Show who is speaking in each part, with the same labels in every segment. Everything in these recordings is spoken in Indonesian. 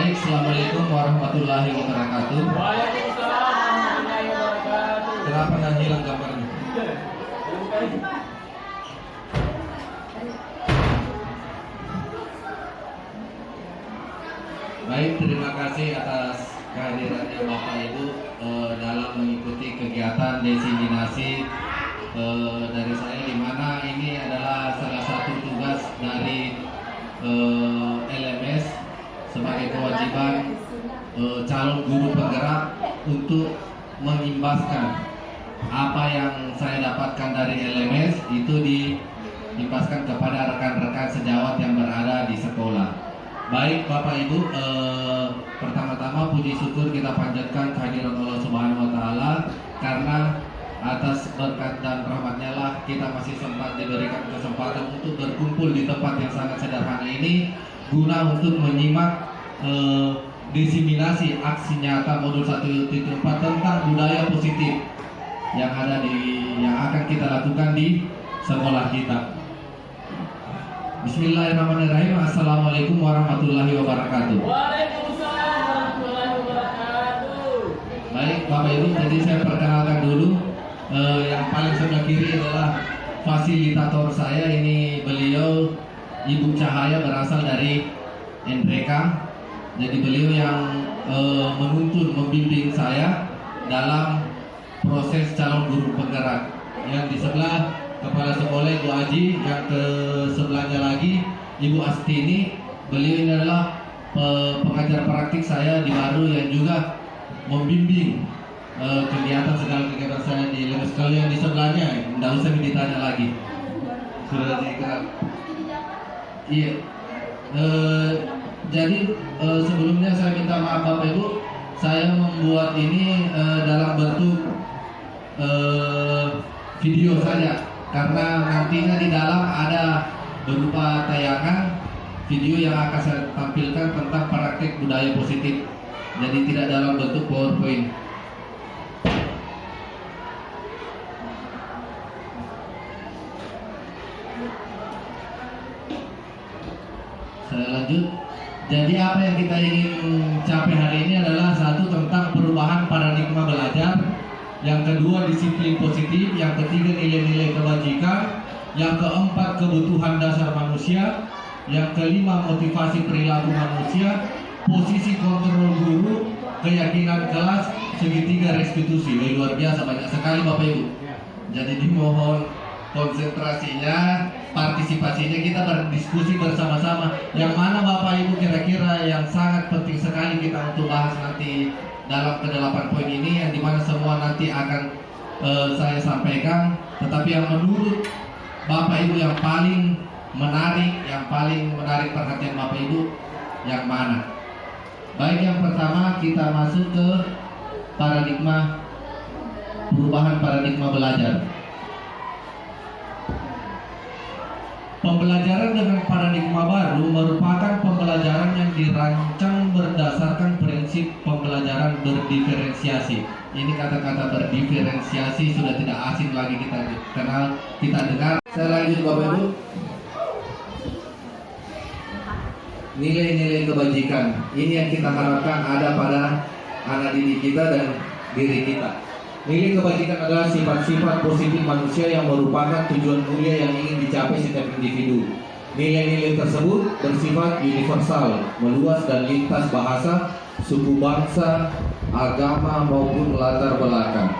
Speaker 1: Baik, Assalamualaikum warahmatullahi wabarakatuh.
Speaker 2: Waalaikumsalam warahmatullahi wabarakatuh.
Speaker 1: Kenapa nggak hilang gambarnya? Baik, terima kasih atas kehadirannya Bapak Ibu dalam mengikuti kegiatan diseminasi dari saya, di mana ini adalah salah satu tugas dari LMS sebagai kewajiban calon guru penggerak untuk mengimbaskan apa yang saya dapatkan dari LMS itu diimbaskan kepada rekan-rekan sejawat yang berada di sekolah. Baik Bapak Ibu, pertama-tama puji syukur kita panjatkan kehadiran Allah Subhanahu wa taala, karena atas berkat dan rahmatnya lah kita masih sempat diberikan kesempatan untuk berkumpul di tempat yang sangat sederhana ini guna untuk menyimak diseminasi aksi nyata modul 1.4 tentang budaya positif yang akan kita lakukan di sekolah kita. Bismillahirrahmanirrahim. Assalamualaikum warahmatullahi wabarakatuh.
Speaker 2: Waalaikumsalam warahmatullahi wabarakatuh.
Speaker 1: Baik Bapak Ibu, jadi saya perkenalkan dulu. Yang paling sebelah kiri adalah fasilitator saya, ini beliau Ibu Cahaya, berasal dari NRK. Jadi beliau yang menuntun, membimbing saya dalam proses calon guru penggerak. Yang di sebelah Kepala Sekolah Ibu Aji, yang ke sebelahnya lagi Ibu Astini. Beliau ini adalah pengajar praktik saya di Baru yang juga membimbing segala kegiatan saya di LMS. Kalau yang di sebelahnya tidak usah ditanya lagi, sudah dikenal. Iya. Jadi sebelumnya saya minta maaf Bapak Ibu, saya membuat ini dalam bentuk video saja, karena nantinya di dalam ada berupa tayangan video yang akan saya tampilkan tentang praktik budaya positif. Jadi tidak dalam bentuk PowerPoint. Saya lanjut. Jadi apa yang kita ingin capai hari ini adalah satu, tentang perubahan paradigma belajar. Yang kedua, disiplin positif. Yang ketiga, nilai-nilai kebajikan. Yang keempat, kebutuhan dasar manusia. Yang kelima, motivasi perilaku manusia. Posisi kontrol guru, keyakinan kelas, segitiga restitusi. Luar biasa, banyak sekali Bapak Ibu. Jadi dimohon konsentrasinya, partisipasinya, kita berdiskusi bersama-sama. Yang mana Bapak Ibu kira-kira yang sangat penting sekali kita untuk bahas nanti dalam ke-8 poin ini, yang dimana semua nanti akan saya sampaikan. Tetapi yang menurut Bapak Ibu yang paling menarik perhatian Bapak Ibu yang mana? Baik, yang pertama kita masuk ke perubahan paradigma belajar. Pembelajaran dengan paradigma baru merupakan pembelajaran yang dirancang berdasarkan prinsip pembelajaran berdiferensiasi. Ini kata-kata berdiferensiasi sudah tidak asing lagi kita kenal, kita dengar. Saya lanjut Bapak Ibu. Nilai-nilai kebajikan ini yang kita harapkan ada pada anak didik kita dan diri kita. Nilai kebajikan adalah sifat-sifat positif manusia yang merupakan tujuan mulia yang ingin dicapai setiap individu. Nilai-nilai tersebut bersifat universal, meluas dan lintas bahasa, suku bangsa, agama maupun latar belakang.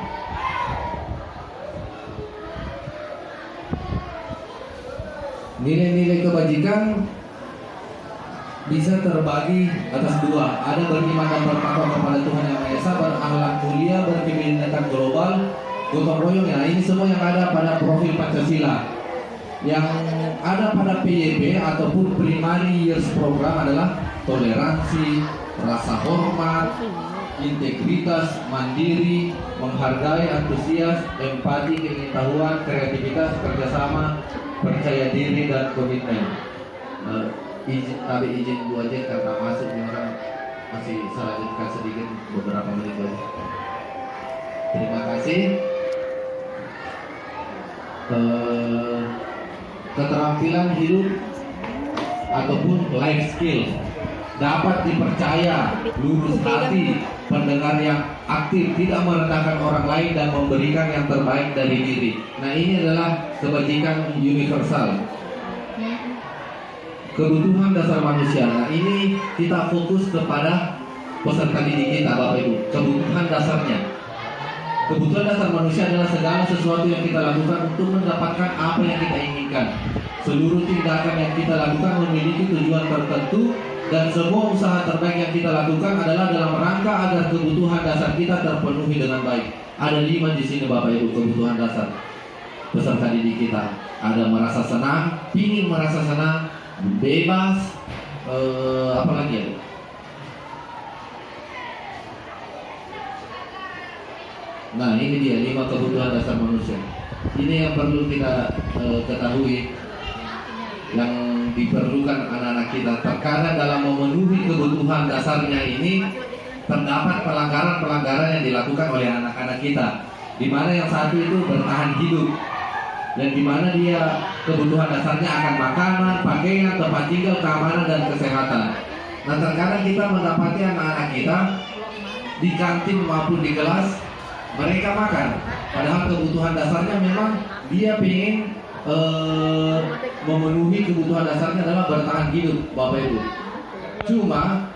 Speaker 1: Nilai-nilai kebajikan bisa terbagi atas dua. Ada beriman dan bertakwa kepada Tuhan Yang Maha Esa, berakhlak mulia, berkebinekaan global, gotong royong. Ya, ini semua yang ada pada profil Pancasila. Yang ada pada PYP ataupun Primary Years Program adalah toleransi, rasa hormat, integritas, mandiri, menghargai, antusias, empati, keingin-tahuan, kreativitas, kerjasama, percaya diri, dan komitmen. Izin Bu aja karena masuk nih orang, masih saya lanjutkan sedikit beberapa menit lagi. Terima kasih. Keterampilan hidup ataupun life skill. dapat dipercaya, lurus hati, pendengar yang aktif, tidak merendahkan orang lain dan memberikan yang terbaik dari diri. Nah, ini adalah kebajikan universal, kebutuhan dasar manusia. Nah, ini kita fokus kepada peserta didik kita, Bapak Ibu. Kebutuhan dasarnya, kebutuhan dasar manusia adalah segala sesuatu yang kita lakukan untuk mendapatkan apa yang kita inginkan. Seluruh tindakan yang kita lakukan memiliki tujuan tertentu, dan semua usaha terbaik yang kita lakukan adalah dalam rangka agar kebutuhan dasar kita terpenuhi dengan baik. Ada 5 di sini, Bapak Ibu, kebutuhan dasar peserta didik kita. Ada merasa senang, ingin merasa senang, bebas, apa lagi ya? Nah, ini dia 5 kebutuhan dasar manusia. Ini yang perlu kita ketahui, yang diperlukan anak-anak kita. Terkadang dalam memenuhi kebutuhan dasarnya ini terdapat pelanggaran-pelanggaran yang dilakukan oleh anak-anak kita, di mana yang satu itu bertahan hidup, dan di mana dia kebutuhan dasarnya akan makanan, pakaian, tempat tinggal, keamanan, dan kesehatan. Nah, terkadang kita mendapati anak-anak kita di kantin maupun di kelas mereka makan, padahal kebutuhan dasarnya memang dia ingin memenuhi kebutuhan dasarnya adalah bertahan hidup, Bapak Ibu. Cuma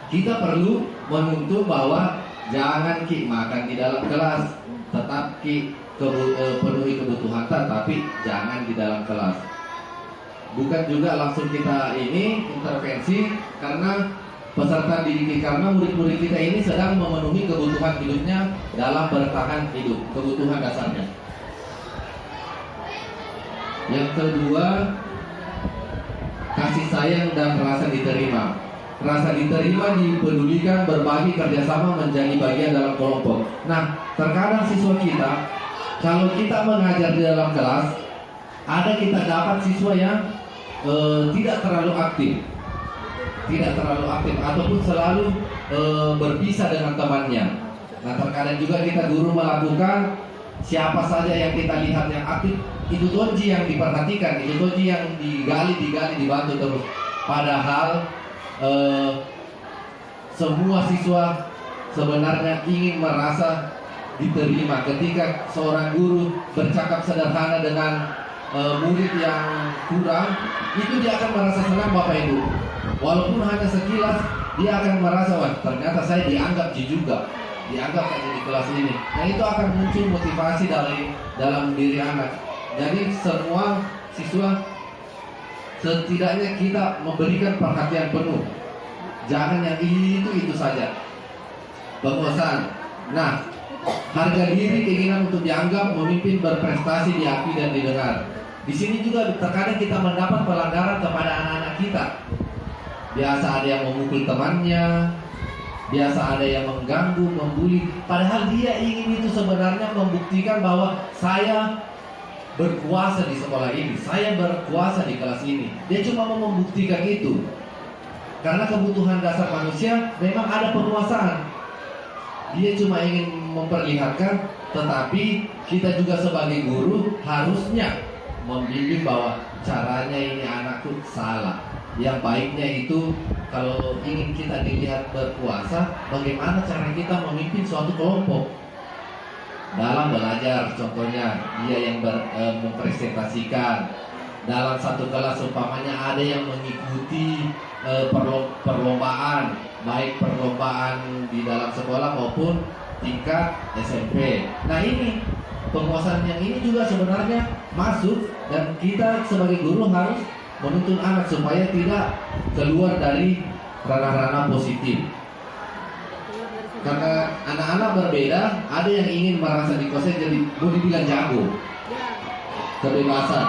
Speaker 1: kita perlu menuntut bahwa jangan Ki makan di dalam kelas, tetap Ki penuhi kebutuhan, tapi jangan di dalam kelas. Bukan juga langsung kita ini intervensi, karena peserta didik, karena murid-murid kita ini sedang memenuhi kebutuhan hidupnya dalam bertahan hidup, kebutuhan dasarnya. Yang kedua, kasih sayang dan rasa diterima. Rasa diterima, dipedulikan, berbagi, kerjasama, menjadi bagian dalam kelompok. Nah, terkadang siswa kita, kalau kita mengajar di dalam kelas, ada kita dapat siswa yang tidak terlalu aktif, ataupun selalu berpisah dengan temannya. Nah, terkadang juga kita guru melakukan siapa saja yang kita lihat yang aktif, itu tonji yang diperhatikan, itu tonji yang digali, dibantu terus. Padahal semua siswa sebenarnya ingin merasa diterima. Ketika seorang guru bercakap sederhana dengan murid yang kurang, itu dia akan merasa senang, Bapak Ibu. Walaupun hanya sekilas, dia akan merasa, wah ternyata saya dianggap juga, dianggap aja di kelas ini. Nah, itu akan muncul motivasi dalam diri anak. Jadi semua siswa setidaknya kita memberikan perhatian penuh. Jangan yang itu saja. Penguasaan. Nah, harga diri, keinginan untuk dianggap, memimpin, berprestasi, diakui dan didengar. Di sini juga terkadang kita mendapat pelanggaran kepada anak-anak kita. Biasa ada yang memukul temannya, biasa ada yang mengganggu, membuli. Padahal dia ingin itu sebenarnya membuktikan bahwa saya berkuasa di sekolah ini, saya berkuasa di kelas ini. Dia cuma mau membuktikan itu. Karena kebutuhan dasar manusia memang ada penguasaan. Dia cuma ingin memperlihatkan, tetapi kita juga sebagai guru harusnya membimbing bahwa caranya ini anakku salah. Yang baiknya itu kalau ingin kita dilihat berkuasa, bagaimana cara kita memimpin suatu kelompok dalam belajar. Contohnya dia yang mempresentasikan dalam satu kelas, umpamanya ada yang mengikuti perlombaan, baik perlombaan di dalam sekolah maupun tingkat SMP. Nah, ini penguasaan yang ini juga sebenarnya masuk, dan kita sebagai guru harus menuntun anak supaya tidak keluar dari ranah-ranah positif. Karena anak-anak berbeda, ada yang ingin merasa dikuasai, jadi mau dibilang jago. Kebebasan,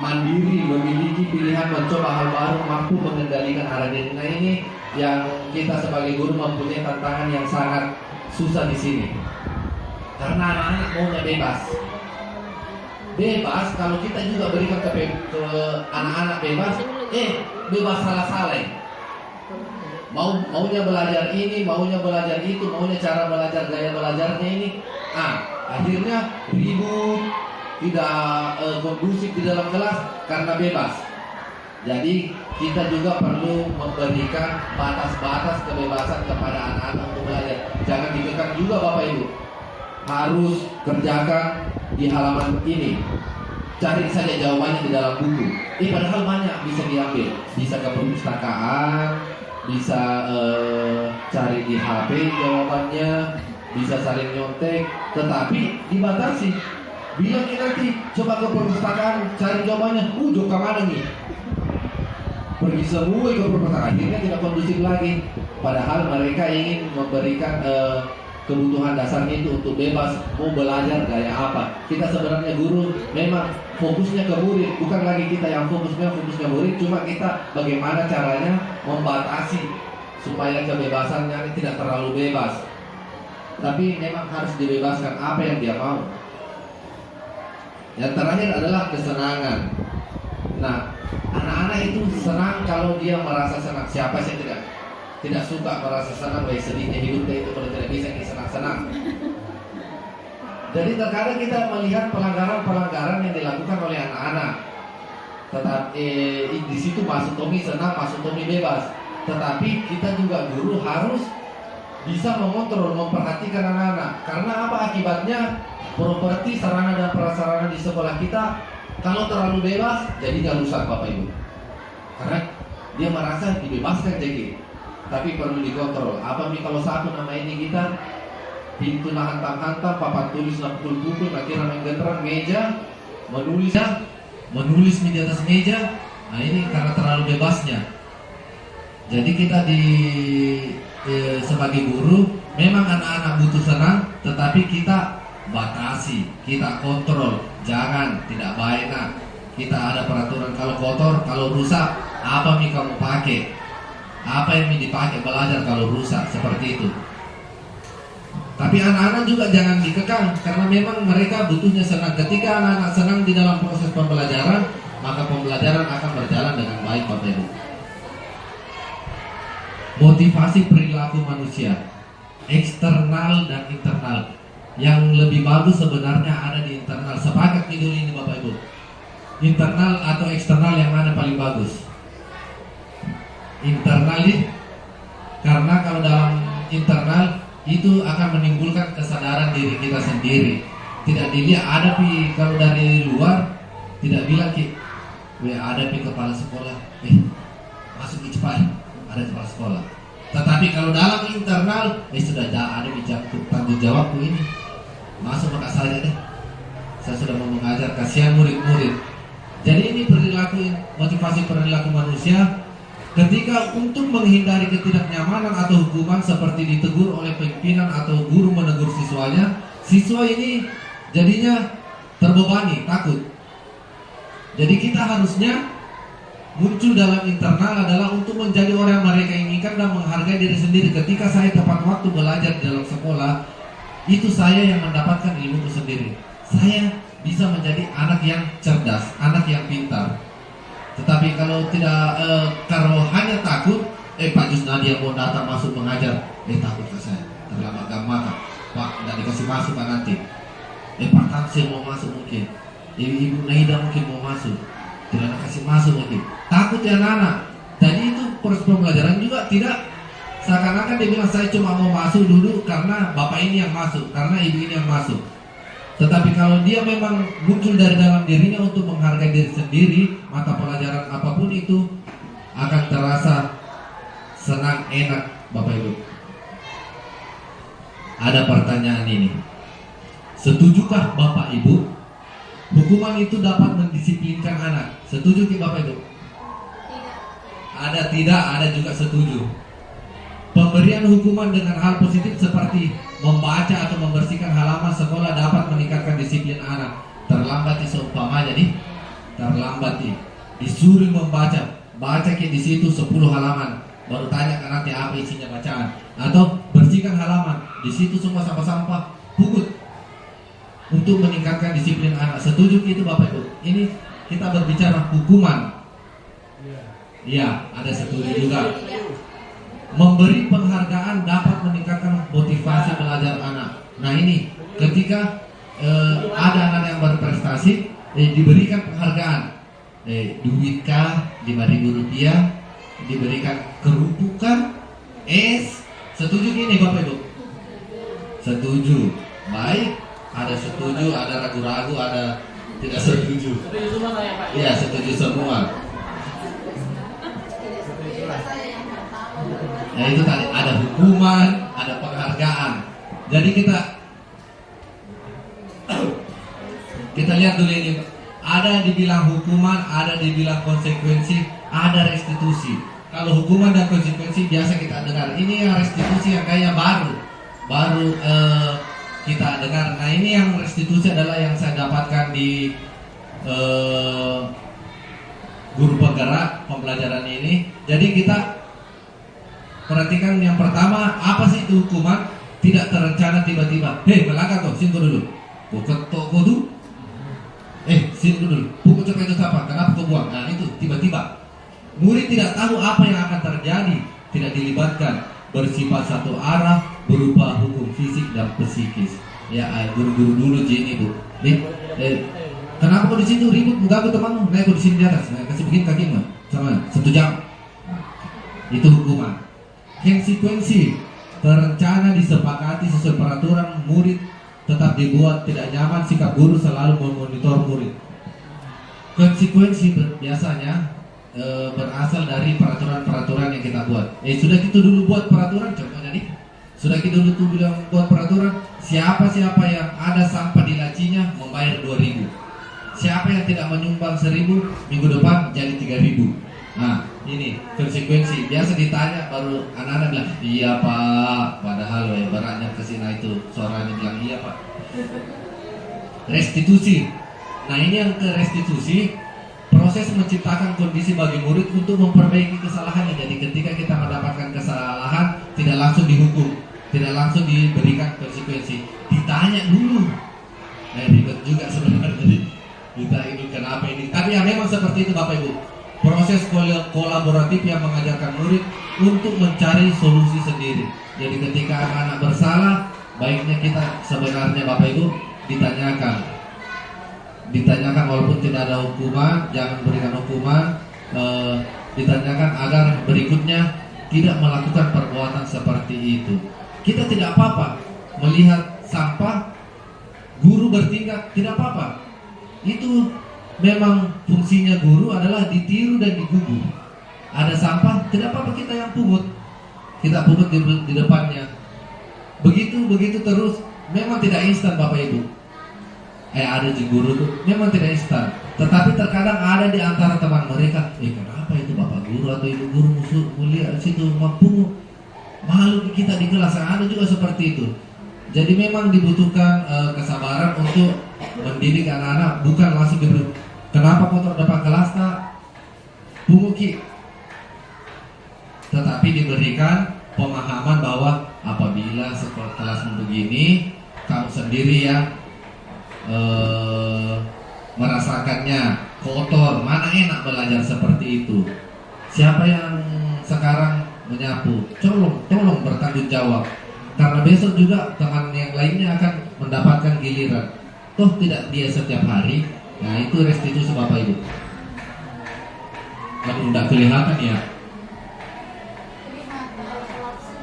Speaker 1: mandiri, memiliki pilihan, mencoba hal baru, mampu mengendalikan arah diri. Nah, ini yang kita sebagai guru mempunyai tantangan yang sangat susah di sini. Karena anak-anak maunya bebas. Bebas, kalau kita juga berikan ke anak-anak bebas, bebas salah-salah. Maunya belajar ini, maunya belajar itu, maunya cara belajar, gaya belajarnya ini. Akhirnya ribut, tidak kondusif di dalam kelas karena bebas. Jadi kita juga perlu memberikan batas-batas kebebasan kepada anak-anak untuk belajar. Jangan dikekang juga Bapak Ibu. Harus kerjakan di halaman ini. Cari saja jawabannya di dalam buku. Padahal banyak bisa diambil. Bisa ke perpustakaan, bisa cari di HP jawabannya, bisa saling nyontek. Tetapi dibatasi. Bilang nanti coba ke perpustakaan cari jawabannya. Jok mana nih? Pergi semua ke perpustakaan, akhirnya tidak kondusif lagi. Padahal mereka ingin memberikan kebutuhan dasarnya itu untuk bebas mau belajar gaya apa. Kita sebenarnya guru memang fokusnya ke murid, bukan lagi kita yang fokusnya murid. Cuma kita bagaimana caranya membatasi supaya kebebasannya ini tidak terlalu bebas. Tapi memang harus dibebaskan apa yang dia mau. Yang terakhir adalah kesenangan. Nah, anak-anak itu senang kalau dia merasa senang. Siapa sih tidak suka merasa senang? Baik sedihnya hidupnya itu kalau tidak bisa senang-senang. Jadi terkadang kita melihat pelanggaran-pelanggaran yang dilakukan oleh anak-anak. Tetapi di situ masuk Tommy senang, masuk Tommy bebas. Tetapi kita juga guru harus bisa mengontrol, memperhatikan anak-anak. Karena apa akibatnya? Properti, sarana dan prasarana di sekolah kita kalau terlalu bebas, jadinya rusak Bapak Ibu. Karena dia merasa dibebaskan jadi. Tapi perlu dikontrol. Apa nih kalau satu nama ini kita pintu hantam-hantam, papan tulis pukul-pukul, nanti main genderang meja, menulis di atas meja. Nah ini karena terlalu bebasnya. Jadi kita sebagai guru memang anak-anak butuh senang, tetapi kita batasi, kita kontrol, jangan tidak baik. Nah, kita ada peraturan kalau kotor, kalau rusak, apa nih kamu pakai? Apa yang dipakai belajar kalau rusak seperti itu. Tapi anak-anak juga jangan dikekang karena memang mereka butuhnya senang. Ketika anak-anak senang di dalam proses pembelajaran, maka pembelajaran akan berjalan dengan baik Bapak Ibu. Motivasi perilaku manusia, eksternal dan internal. Yang lebih bagus sebenarnya ada di internal. Sepakat video ini Bapak Ibu. Internal atau eksternal yang mana paling bagus? Internal ini. Karena kalau dalam internal itu akan menimbulkan kesadaran diri kita sendiri. Tidak dilihat ada kalau dari luar tidak bilang ada kepala sekolah. Masuk cepat. Ada kepala sekolah. Tetapi kalau dalam internal sudah ada tanggung jawabku ini. Masuk maka saja deh. Saya sudah mau mengajar, kasihan murid-murid. Jadi ini perilaku, motivasi perilaku manusia. Ketika untuk menghindari ketidaknyamanan atau hukuman seperti ditegur oleh pimpinan atau guru menegur siswanya, siswa ini jadinya terbebani, takut. Jadi kita harusnya muncul dalam internal adalah untuk menjadi orang yang mereka inginkan dan menghargai diri sendiri. Ketika saya tepat waktu belajar di dalam sekolah, itu saya yang mendapatkan ilmuku sendiri. Saya bisa menjadi anak yang cerdas, anak yang pintar. Tetapi kalau tidak, kalau hanya takut, Pak Jusnadi yang mau datang masuk mengajar, takut ke saya, terlambat gak makan, Pak tidak dikasih masuk Pak nanti. Pak Tamsil mau masuk mungkin, Ibu Naida mungkin mau masuk, tidak dikasih masuk mungkin. Takut ya anak-anak. Jadi itu proses pembelajaran juga tidak seakan-akan dia bilang saya cuma mau masuk dulu karena bapak ini yang masuk, karena ibu ini yang masuk. Tetapi kalau dia memang muncul dari dalam dirinya untuk menghargai diri sendiri, maka pelajaran apapun itu akan terasa senang, enak Bapak Ibu. Ada pertanyaan ini. Setujukah Bapak Ibu hukuman itu dapat mendisiplinkan anak? Setuju tidak Bapak Ibu? Ada tidak, ada juga setuju. Pemberian hukuman dengan hal positif seperti membaca atau membersihkan halaman sekolah dapat meningkatkan disiplin anak. Terlambat seumpama jadi terlambat disuruh membaca, baca di situ 10 halaman, baru tanya kan nanti apa isinya bacaan. Atau bersihkan halaman, di situ semua sampah-sampah, pungut untuk meningkatkan disiplin anak. Setuju itu Bapak Ibu? Ini kita berbicara hukuman. Iya, ada setuju juga. Memberi penghargaan dapat meningkatkan motivasi belajar anak. Nah ini ketika ada anak yang berprestasi diberikan penghargaan. duit kah, 5.000 rupiah, diberikan kerupukan, es. Setuju gini Bapak Ibu? Setuju. Baik, ada setuju, ada ragu-ragu, ada tidak setuju.
Speaker 2: Setuju semua saya Pak.
Speaker 1: Iya, setuju semua. Ya itu tadi, ada hukuman, ada penghargaan. Jadi kita lihat dulu ini. Ada dibilang hukuman, ada dibilang konsekuensi, ada restitusi. Kalau hukuman dan konsekuensi biasa kita dengar. Ini yang restitusi yang kayak baru kita dengar. Nah ini yang restitusi adalah yang saya dapatkan di guru penggerak pembelajaran ini. Jadi kita perhatikan yang pertama, apa sih itu hukuman? Tidak terencana tiba-tiba. Melanggar kau, sini dulu. Kau ketok kau tuh. Sini dulu. Pukul coba itu siapa? Kenapa kau buang? Nah itu tiba-tiba. Murid tidak tahu apa yang akan terjadi, tidak dilibatkan, bersifat satu arah, berupa hukum fisik dan psikis. Ya, guru-guru dulu ini Bu. Kenapa kau di situ ribut? Bukan aku temanmu. Naik kau di sini di atas. Nah, kasih begini kakimu sama 1 jam. Itu hukuman. Konsekuensi terencana disepakati sesuai peraturan, murid tetap dibuat tidak nyaman, sikap guru selalu memonitor murid. Konsekuensi biasanya berasal dari peraturan-peraturan yang kita buat. Sudah kita dulu buat peraturan, contohnya nih. Sudah kita dulu tuh bilang buat peraturan, siapa yang ada sampah di lacinya membayar 2.000. Siapa yang tidak menyumbang 1.000, minggu depan jadi 3.000. Nah, ini konsekuensi. Biasa ditanya baru anak-anak bilang, iya Pak. Padahal beratnya kesini itu suaranya bilang iya Pak. Restitusi. Nah ini yang ke restitusi, proses menciptakan kondisi bagi murid untuk memperbaiki kesalahannya. Jadi ketika kita mendapatkan kesalahan, tidak langsung dihukum, tidak langsung diberikan konsekuensi, ditanya dulu. Ribet juga sebenarnya. Kita ini kenapa ini? Tapi ya memang seperti itu Bapak Ibu. Proses kolaboratif yang mengajarkan murid untuk mencari solusi sendiri. Jadi ketika anak-anak bersalah, baiknya kita sebenarnya Bapak Ibu ditanyakan walaupun tidak ada hukuman, jangan berikan hukuman, ditanyakan agar berikutnya tidak melakukan perbuatan seperti itu. Kita tidak apa-apa melihat sampah, guru bertingkah, tidak apa-apa. Itu memang fungsinya guru adalah ditiru dan digugu. Ada sampah, tidak apa-apa kita yang pungut. Kita pungut di depannya. Begitu terus, memang tidak instan Bapak Ibu. Ada di guru tuh, memang tidak instan. Tetapi terkadang ada di antara teman mereka, kenapa itu Bapak Guru atau Ibu Guru mulia di situ mempungut? Malu kita di kelas, ada juga seperti itu. Jadi memang dibutuhkan kesabaran untuk mendidik anak-anak, bukan langsung diberi. Kenapa kotor depan kelas tak? Pungut ki. Tetapi diberikan pemahaman bahwa apabila sekolah kelasmu begini, kamu sendiri yang merasakannya kotor, mana enak belajar seperti itu. Siapa yang sekarang menyapu, tolong bertanggung jawab, karena besok juga teman yang lainnya akan mendapatkan giliran. Toh tidak dia setiap hari. Nah itu restitusi Bapak Ibu. Kan tidak kelihatan ya.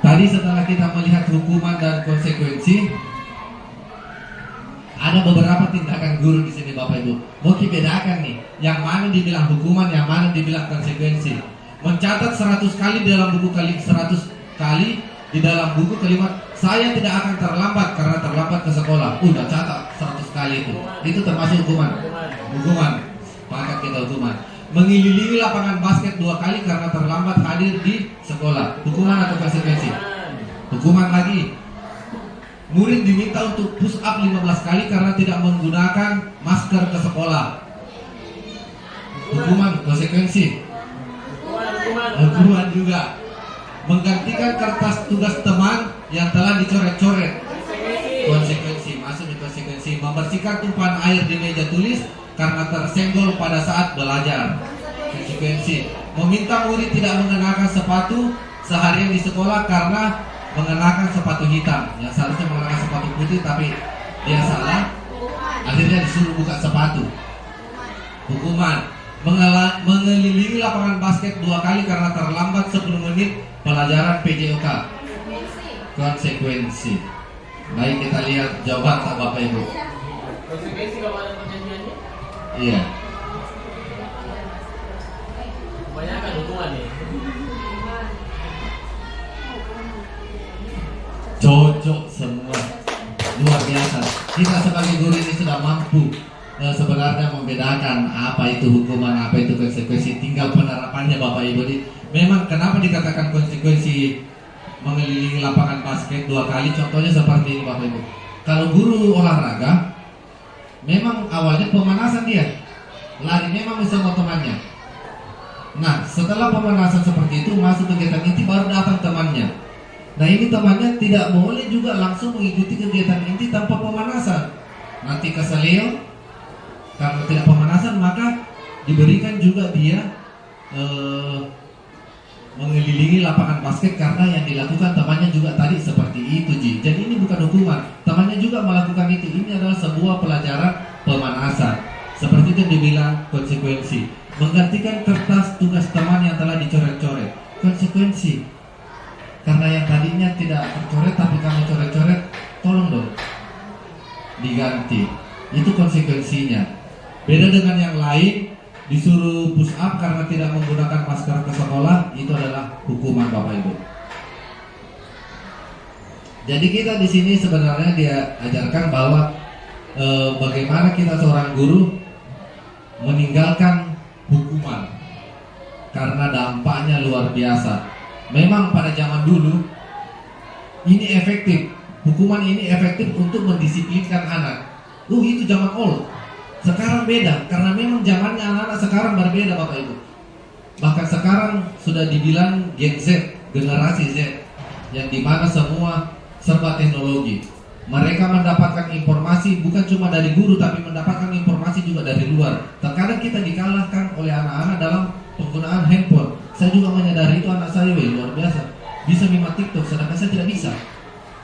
Speaker 1: Tadi setelah kita melihat hukuman dan konsekuensi, ada beberapa tindakan guru di sini Bapak Ibu. Mau dibedakan nih, yang mana dibilang hukuman, yang mana dibilang konsekuensi. Mencatat 100 kali dalam buku 100 kali di dalam buku kalimat saya tidak akan terlambat karena terlambat ke sekolah. Udah catat 100 kali itu. Itu termasuk hukuman. Maka kita hukuman. Mengelilingi lapangan basket 2 kali karena terlambat hadir di sekolah. Hukuman atau konsekuensi? Hukuman lagi. Murid diminta untuk push up 15 kali karena tidak menggunakan masker ke sekolah. Hukuman, konsekuensi. Hukuman juga. Menggantikan kertas tugas teman yang telah dicoret-coret. Konsekuensi, masuk di konsekuensi. Membersihkan tumpahan air di meja tulis karena tersenggol pada saat belajar. Konsekuensi. Meminta murid tidak mengenakan sepatu seharian di sekolah karena mengenakan sepatu hitam, yang seharusnya mengenakan sepatu putih tapi dia salah, akhirnya disuruh buka sepatu. Hukuman. Mengelilingi lapangan basket 2 kali karena terlambat 10 menit pelajaran PJOK. Konsekuensi. Baik, kita lihat jawaban tak Bapak Ibu.
Speaker 2: Konsekuensi kalau ada perjanjiannya?
Speaker 1: Iya.
Speaker 2: Kebanyakan hukuman nih.
Speaker 1: Cocok semua. Luar biasa. Kita sebagai guru ini sudah mampu sebenarnya membedakan apa itu hukuman, apa itu konsekuensi. Tinggal penerapannya Bapak Ibu. Memang kenapa dikatakan konsekuensi mengelilingi lapangan basket 2 kali? Contohnya seperti ini Bapak Ibu. Kalau guru olahraga, memang awalnya pemanasan dia, lari memang bersama temannya. Nah, setelah pemanasan seperti itu masuk kegiatan inti baru datang temannya. Nah, ini temannya tidak boleh juga langsung mengikuti kegiatan inti tanpa pemanasan. Nanti keselio karena tidak pemanasan, maka diberikan juga dia mengelilingi lapangan basket karena yang dilakukan temannya juga tadi seperti itu, Ji. Jadi ini bukan hukuman, temannya juga melakukan itu. Ini adalah sebuah pelajaran pemanasan. Seperti itu dibilang konsekuensi. Menggantikan kertas tugas teman yang telah dicoret-coret. Konsekuensi. Karena yang tadinya tidak tercoret tapi kamu coret-coret, tolong dong diganti. Itu konsekuensinya. Beda dengan yang lain, disuruh push up karena tidak menggunakan masker ke sekolah, itu adalah hukuman Bapak Ibu. Jadi kita di sini sebenarnya dia ajarkan bahwa bagaimana kita seorang guru meninggalkan hukuman karena dampaknya luar biasa. Memang pada zaman dulu ini efektif, hukuman ini efektif untuk mendisiplinkan anak. Itu zaman old. Sekarang beda, karena memang zamannya anak-anak sekarang berbeda Bapak Ibu. Bahkan sekarang sudah dibilang Gen Z, generasi Z, yang dimana semua serba teknologi. Mereka mendapatkan informasi bukan cuma dari guru, tapi mendapatkan informasi juga dari luar. Terkadang kita dikalahkan oleh anak-anak dalam penggunaan handphone. Saya juga menyadari itu, anak saya luar biasa. Bisa mimat TikTok, sedangkan saya tidak bisa.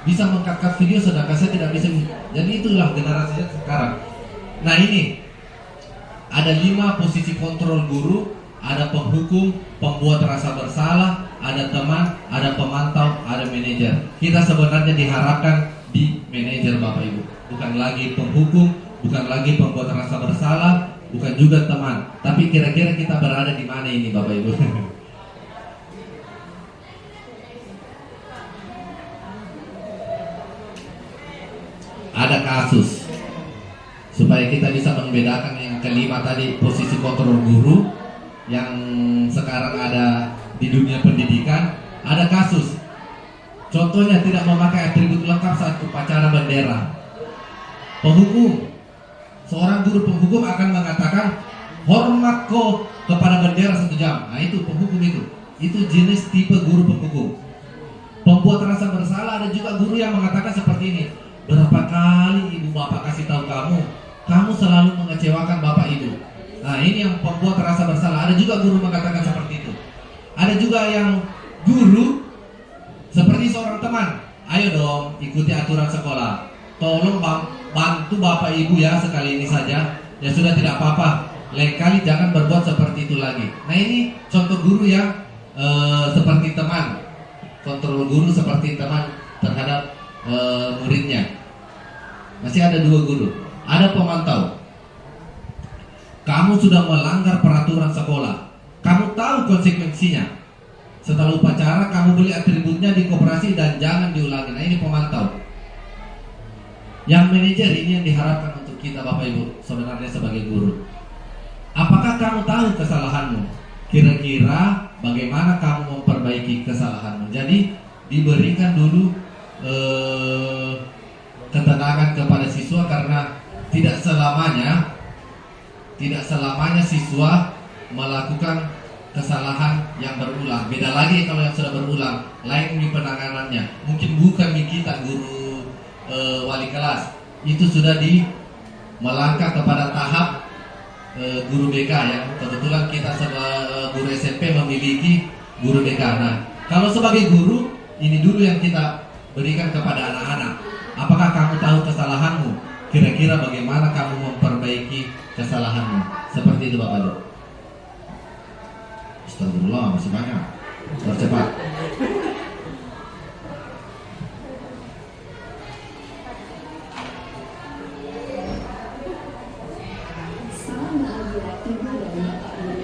Speaker 1: Bisa mengangkat video, sedangkan saya tidak bisa. Jadi itulah generasi Z sekarang. Nah, ini ada 5 posisi kontrol guru, ada penghukum, pembuat rasa bersalah, ada teman, ada pemantau, ada manajer. Kita sebenarnya diharapkan di manajer Bapak Ibu, bukan lagi penghukum, bukan lagi pembuat rasa bersalah, bukan juga teman. Tapi kira-kira kita berada di mana ini Bapak Ibu? Ada kasus supaya kita bisa membedakan yang kelima tadi, posisi kontrol guru yang sekarang ada di dunia pendidikan. Ada kasus, contohnya tidak memakai atribut lengkap saat upacara bendera. Penghukum, seorang guru penghukum akan mengatakan hormat kau kepada bendera 1 jam. Nah, itu penghukum itu jenis tipe guru penghukum. Pembuat rasa bersalah, ada juga guru yang mengatakan seperti ini. Berapa kali ibu bapak kasih tahu kamu selalu mengecewakan bapak ibu. Nah, ini yang pembuat rasa bersalah. Ada juga guru mengatakan seperti itu. Ada juga yang guru seperti seorang teman. Ayo dong, ikuti aturan sekolah. Tolong bantu bapak ibu ya, sekali ini saja. Ya sudah, tidak apa-apa. Lain kali jangan berbuat seperti itu lagi. Nah, ini contoh guru yang seperti teman. Kontrol guru seperti teman terhadap muridnya. Masih ada 2 guru. Ada pemantau. Kamu sudah melanggar peraturan sekolah. Kamu tahu konsekuensinya. Setelah upacara kamu beli atributnya di koperasi dan jangan diulangi. Nah, ini pemantau. Yang manajer ini yang diharapkan untuk kita Bapak Ibu sebenarnya sebagai guru. Apakah kamu tahu kesalahanmu? Kira-kira bagaimana kamu memperbaiki kesalahanmu? Jadi diberikan dulu ketenangan kepada siswa, karena tidak selamanya siswa melakukan kesalahan yang berulang. Beda lagi kalau yang sudah berulang, lain di penanganannya. Mungkin bukan di kita guru wali kelas, itu sudah melangkah kepada tahap guru BK, yang kebetulan kita sebagai guru SMP memiliki guru BK. Nah, kalau sebagai guru, ini dulu yang kita berikan kepada anak-anak. Apakah kamu tahu kesalahanmu? Kira-kira bagaimana kamu memperbaiki kesalahanmu? Seperti itu Bapak Ibu. Astagfirullah, masih banyak. Percepat.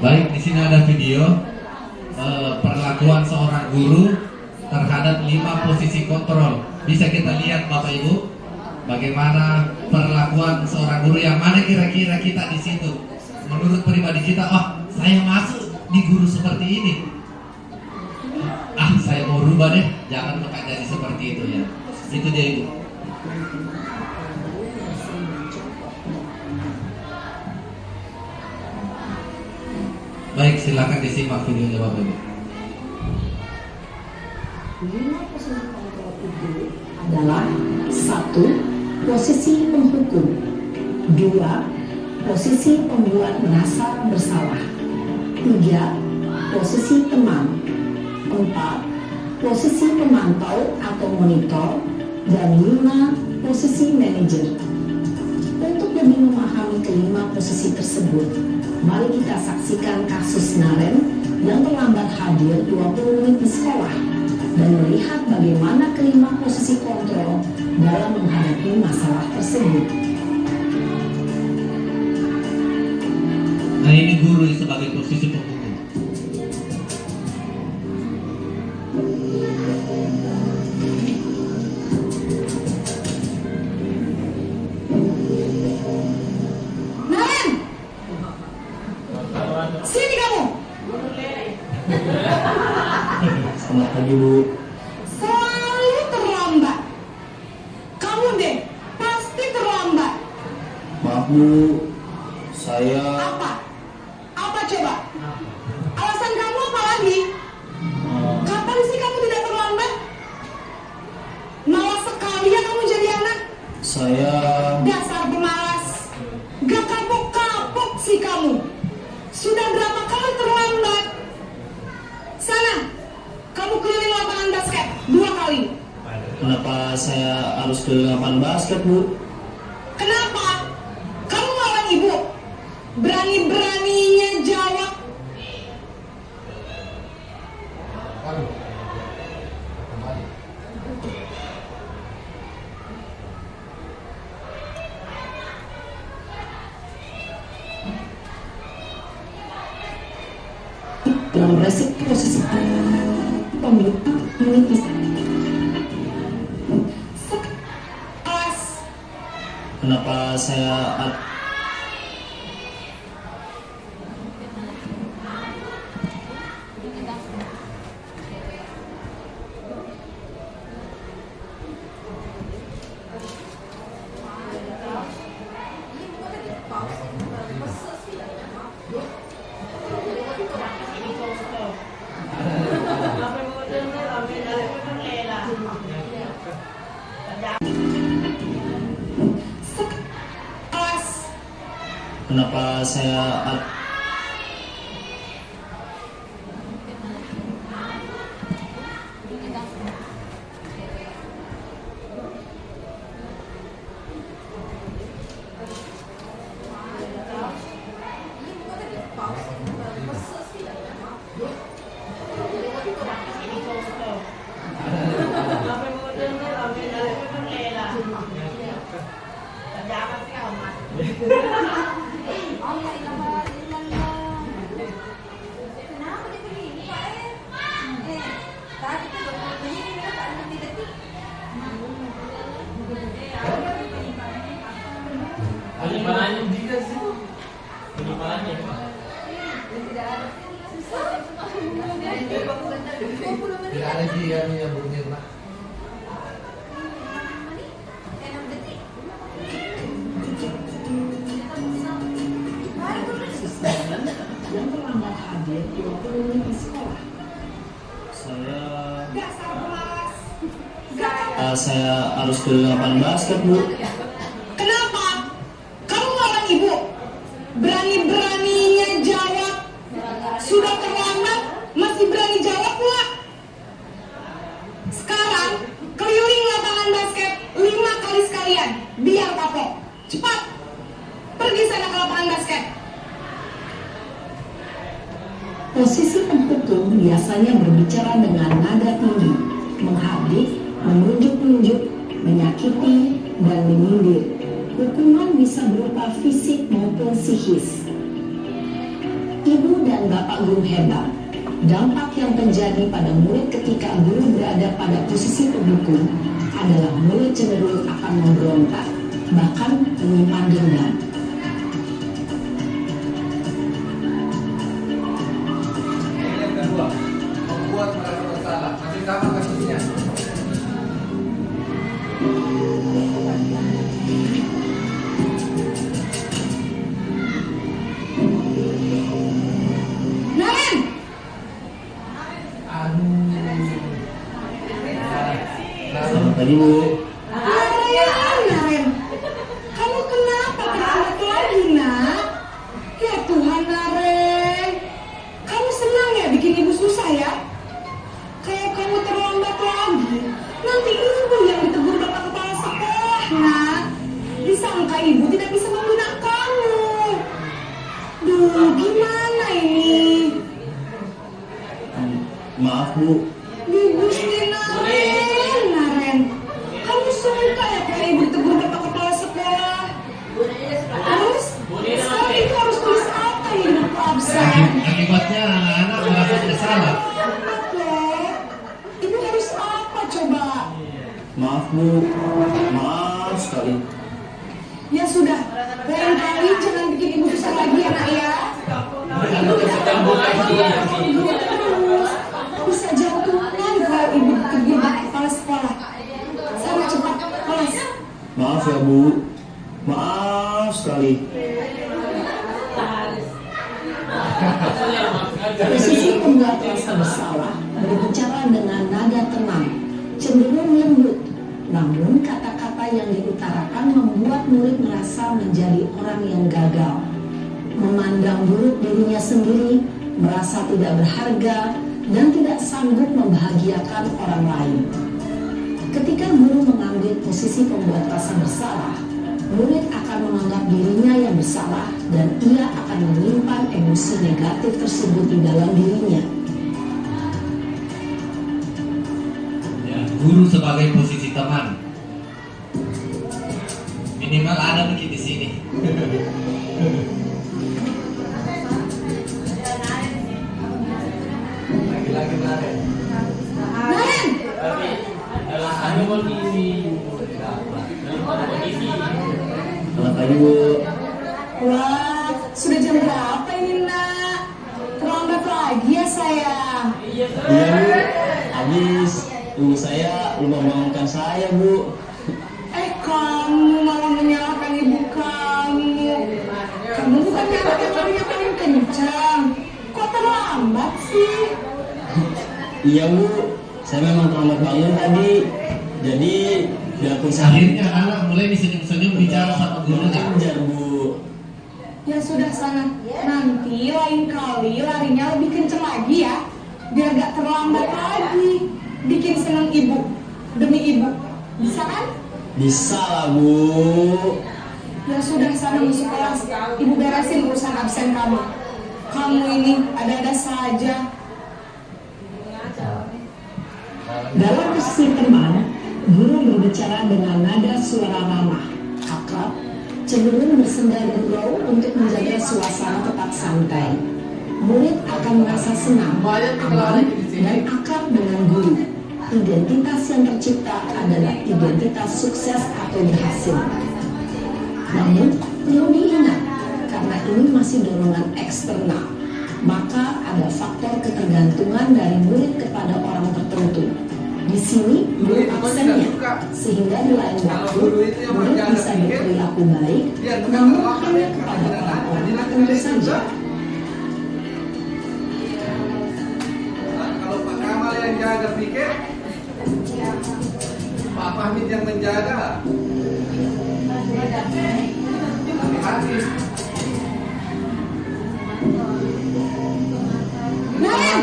Speaker 1: Baik, di sini ada video perlakuan seorang guru terhadap 5 posisi kontrol. Bisa kita lihat Bapak Ibu, bagaimana perlakuan seorang guru, yang mana kira-kira kita di situ. Menurut pribadi kita, oh saya masuk di guru seperti ini. Saya mau rubah deh, jangan lupa jadi seperti itu ya. Itu dia Ibu. Baik, silakan disimak videonya Bapak Ibu.
Speaker 3: 5 posisi kontrol itu adalah 1. Posisi penghukum, 2. Posisi pembuat merasa bersalah, 3. Posisi teman, 4. Posisi pemantau atau monitor, dan 5. Posisi manajer. Untuk lebih memahami kelima posisi tersebut, mari kita saksikan kasus Naren yang terlambat hadir 20 menit di sekolah dan melihat bagaimana kelima posisi kontrol dalam menghadapi masalah tersebut.
Speaker 1: Nah, ini guru sebagai posisi penghukum.
Speaker 3: Naren, sini kamu.
Speaker 2: Selamat pagi Bu.
Speaker 3: Selalu terlambat. Kamu deh, pasti terlambat.
Speaker 2: Maaf Bu, saya
Speaker 3: Apa? Apa coba? Alasan kamu apa lagi? Kapan sih kamu tidak terlambat? Malas sekali ya kamu jadi anak.
Speaker 2: saya
Speaker 3: Dasar pemalas. Gak kapok-kapok sih kamu. Sudah berapa kali terlambat? Sana, kamu keliling lapangan basket 2 kali.
Speaker 2: kenapa saya harus ke lapangan basket Bu?
Speaker 3: Kenapa? Kamu lawan ibu. Berani-beraninya jawab. Dalam resik posisi pembentuk menipis. Kelas.
Speaker 2: Kenapa saya
Speaker 3: Kelas.
Speaker 2: kenapa saya penyimpanan juga sih? Penyimpanannya
Speaker 1: Tidak ada sih yang bunyi Pak.
Speaker 3: Yang terlambat hadir 20 menit di sekolah. Dasar pemalas.
Speaker 2: saya harus ke lapangan basket Bu.
Speaker 3: Kenapa? Kamu lawan ibu. Berani-beraninya jawab. Sudah terlambat masih berani jawab pula. Sekarang keliling lapangan basket 5 kali sekalian. Biar kapok. Cepat. Pergi sana ke lapangan basket. Posisi penghukum biasanya berbicara dengan nada tinggi, menghardik, menunjuk-nunjuk, menyakiti, dan menyindir. Hukuman bisa berupa fisik maupun psikis. Ibu dan bapak guru hebat. Dampak yang terjadi pada murid ketika guru berada pada posisi penghukum adalah murid cenderung akan memberontak, bahkan menyimpan dendam.
Speaker 1: Yang kedua, membuat merasa bersalah. Masih sama kasusnya.
Speaker 3: Naren!
Speaker 2: Selamat pagi Bu.
Speaker 3: Naren, kamu kenapa terlambat lagi, nak? Ya Tuhan, Naren. Kamu senang ya bikin ibu susah ya? Kalau kamu terlambat lagi, nanti ibu yang ditegur bapak kepala sekolah, nak. Disangka ibu tidak bisa membina kamu. Duh, gimana ini?
Speaker 2: Maaf Bu.
Speaker 3: Gusti Naren, kamu suka ya kalau ibu ditegur bapak kepala sekolah? Terus, sekarang ibu harus tulis apa nih buku absen?
Speaker 1: Akibatnya anak-anak merasa bersalah.
Speaker 3: Oke, ibu harus apa coba?
Speaker 2: Maaf Bu. Maaf sekali.
Speaker 3: Ya sudah, lain kali jangan bikin ibu susah lagi ya nak ya. Ibu tidak mau lagi terus. Bisa jantungan kalau ibu ditegur bapak kepala sekolah. Sana cepat kelas.
Speaker 2: Maaf ya Bu. Maaf sekali.
Speaker 3: Posisi pembuat rasa bersalah berbicara dengan nada tenang, cenderung lembut. Namun kata-kata yang diutarakan membuat murid merasa menjadi orang yang gagal, memandang buruk dirinya sendiri, merasa tidak berharga, dan tidak sanggup membahagiakan orang lain. Ketika guru mengambil posisi pembuat rasa bersalah, murid akan menganggap dirinya yang bersalah dan ia akan menyimpan emosi negatif tersebut di dalam dirinya.
Speaker 1: Ya, guru sebagai posisi teman. Minimal ada begitu di sini. Lagi-lagi Naren.
Speaker 3: Naren!
Speaker 2: Selamat pagi Bu.
Speaker 3: Wah, sudah jam berapa ini nak? Terlambat lagi ya sayang.
Speaker 2: Iya Bu. Habis ibu saya lupa bangunkan saya Bu.
Speaker 3: Kamu malah menyalahkan ibu kamu. Kamu bukannya anak yang larinya paling kencang. Kok terlambat sih?
Speaker 2: Iya Bu. Saya memang terlambat bangun tadi. Jadi biarpun saya
Speaker 1: Akhirnya anak mulai disenyum-senyum bicara sama gurunya.
Speaker 2: belajar Bu.
Speaker 3: Ya sudah sana. Nanti lain kali larinya lebih kencang lagi ya. Biar gak terlambat lagi. Bikin senang ibu. Demi ibu. Bisa kan?
Speaker 2: Bisa lah Bu.
Speaker 3: Ya sudah sana masuk kelas. Ibu beresin urusan absen kamu. Kamu ini ada-ada saja. Dalam posisi teman, guru berbicara dengan nada suara ramah, akrab, cenderung bersenda gurau untuk menjaga suasana tetap santai. Murid akan merasa senang, aman, dan akrab dengan guru. Identitas yang tercipta adalah identitas sukses atau berhasil. Namun, perlu diingat, karena ini masih dorongan eksternal, maka ada faktor ketergantungan dari murid kepada orang tertentu. Di sini guru absennya, sehingga di lain waktu murid bisa berperilaku baik, namun hanya kepada orang-orang tertentu saja.
Speaker 1: Kalau Pak Kamal yang jaga pikir, Pak Fahmi yang menjaga. Hati-hati.
Speaker 3: Naren!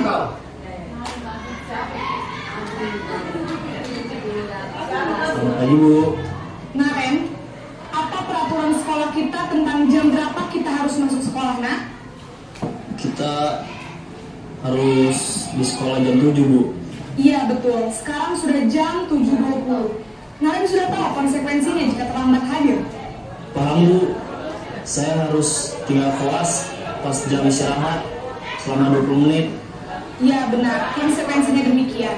Speaker 2: Selamat pagi Bu.
Speaker 3: Naren, apa peraturan sekolah kita tentang jam berapa kita harus masuk sekolah, nak?
Speaker 2: Kita harus di sekolah jam 7, Bu.
Speaker 4: Iya betul, sekarang sudah jam 7.20. Naren sudah tahu konsekuensinya jika terlambat hadir.
Speaker 2: Paham, Bu. Saya harus tinggal kelas pas jam istirahat selama 20 menit.
Speaker 4: Iya benar, konsekuensinya demikian.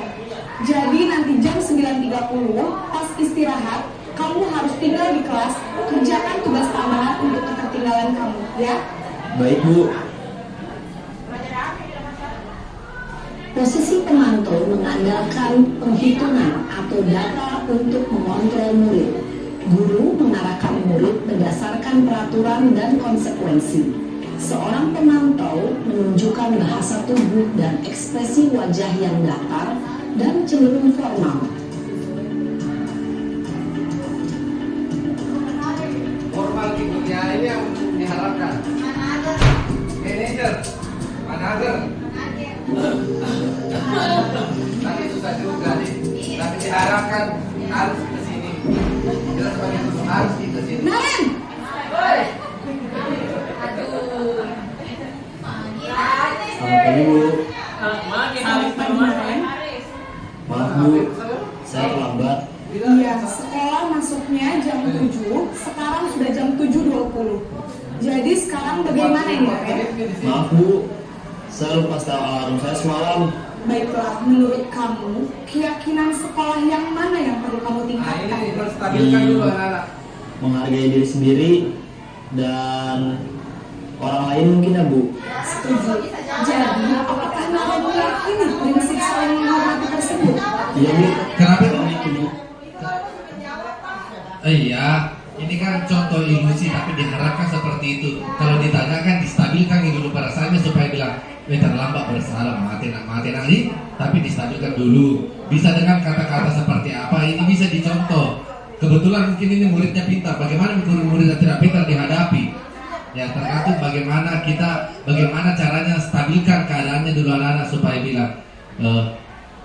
Speaker 4: Jadi nanti jam 9.30 pas istirahat, kamu harus tinggal di kelas, kerjakan tugas tambahan untuk ketertinggalan kamu, ya?
Speaker 2: Baik, Bu.
Speaker 3: Posisi pemantau mengandalkan penghitungan atau data untuk mengontrol murid. Guru mengarahkan murid berdasarkan peraturan dan konsekuensi. Seorang pemantau menunjukkan bahasa tubuh dan ekspresi wajah yang datar dan cenderung formal.
Speaker 1: Formal ya ini yang diharapkan. Manager, manager. Tapi susah juga nih. Tapi diharapkan harus ke sini. Kita sebagai guru harus ke sini.
Speaker 4: Naren!
Speaker 2: Selamat pagi, Bu.
Speaker 4: Selamat pagi, Naren.
Speaker 2: Maaf, Bu. Saya terlambat.
Speaker 4: Iya, sekolah masuknya jam 7, sekarang sudah jam 7.20. Jadi sekarang bagaimana ini, Naren?
Speaker 2: Maaf, Bu. Saya lupa setel alarm saya semalam.
Speaker 4: Baiklah, menurut kamu, keyakinan sekolah yang mana yang perlu kamu
Speaker 1: Nah
Speaker 4: tingkatkan?
Speaker 1: ini harus stabilkan dulu anak-anak.
Speaker 2: Menghargai diri sendiri dan orang lain mungkin, ya, Bu.
Speaker 4: Setuju. Jadi, apakah Naren meyakini prinsip saling menghormati tersebut?
Speaker 2: Iya, Bu.
Speaker 1: Kenapa itu?
Speaker 2: Itu, Bu.
Speaker 1: Iya, ini kan contoh ilusi tapi diharapkan seperti itu. Kalau ditanyakan distabilkan dulu perasaannya supaya bilang, terlambat bersalah, mati nanti, tapi distabilkan dulu. Bisa dengan kata-kata seperti apa? Ini bisa dicontoh. Kebetulan mungkin ini muridnya pintar. Bagaimana murid yang tidak pintar dihadapi? Ya tergantung bagaimana caranya stabilkan keadaannya dulu anak-anak supaya bilang,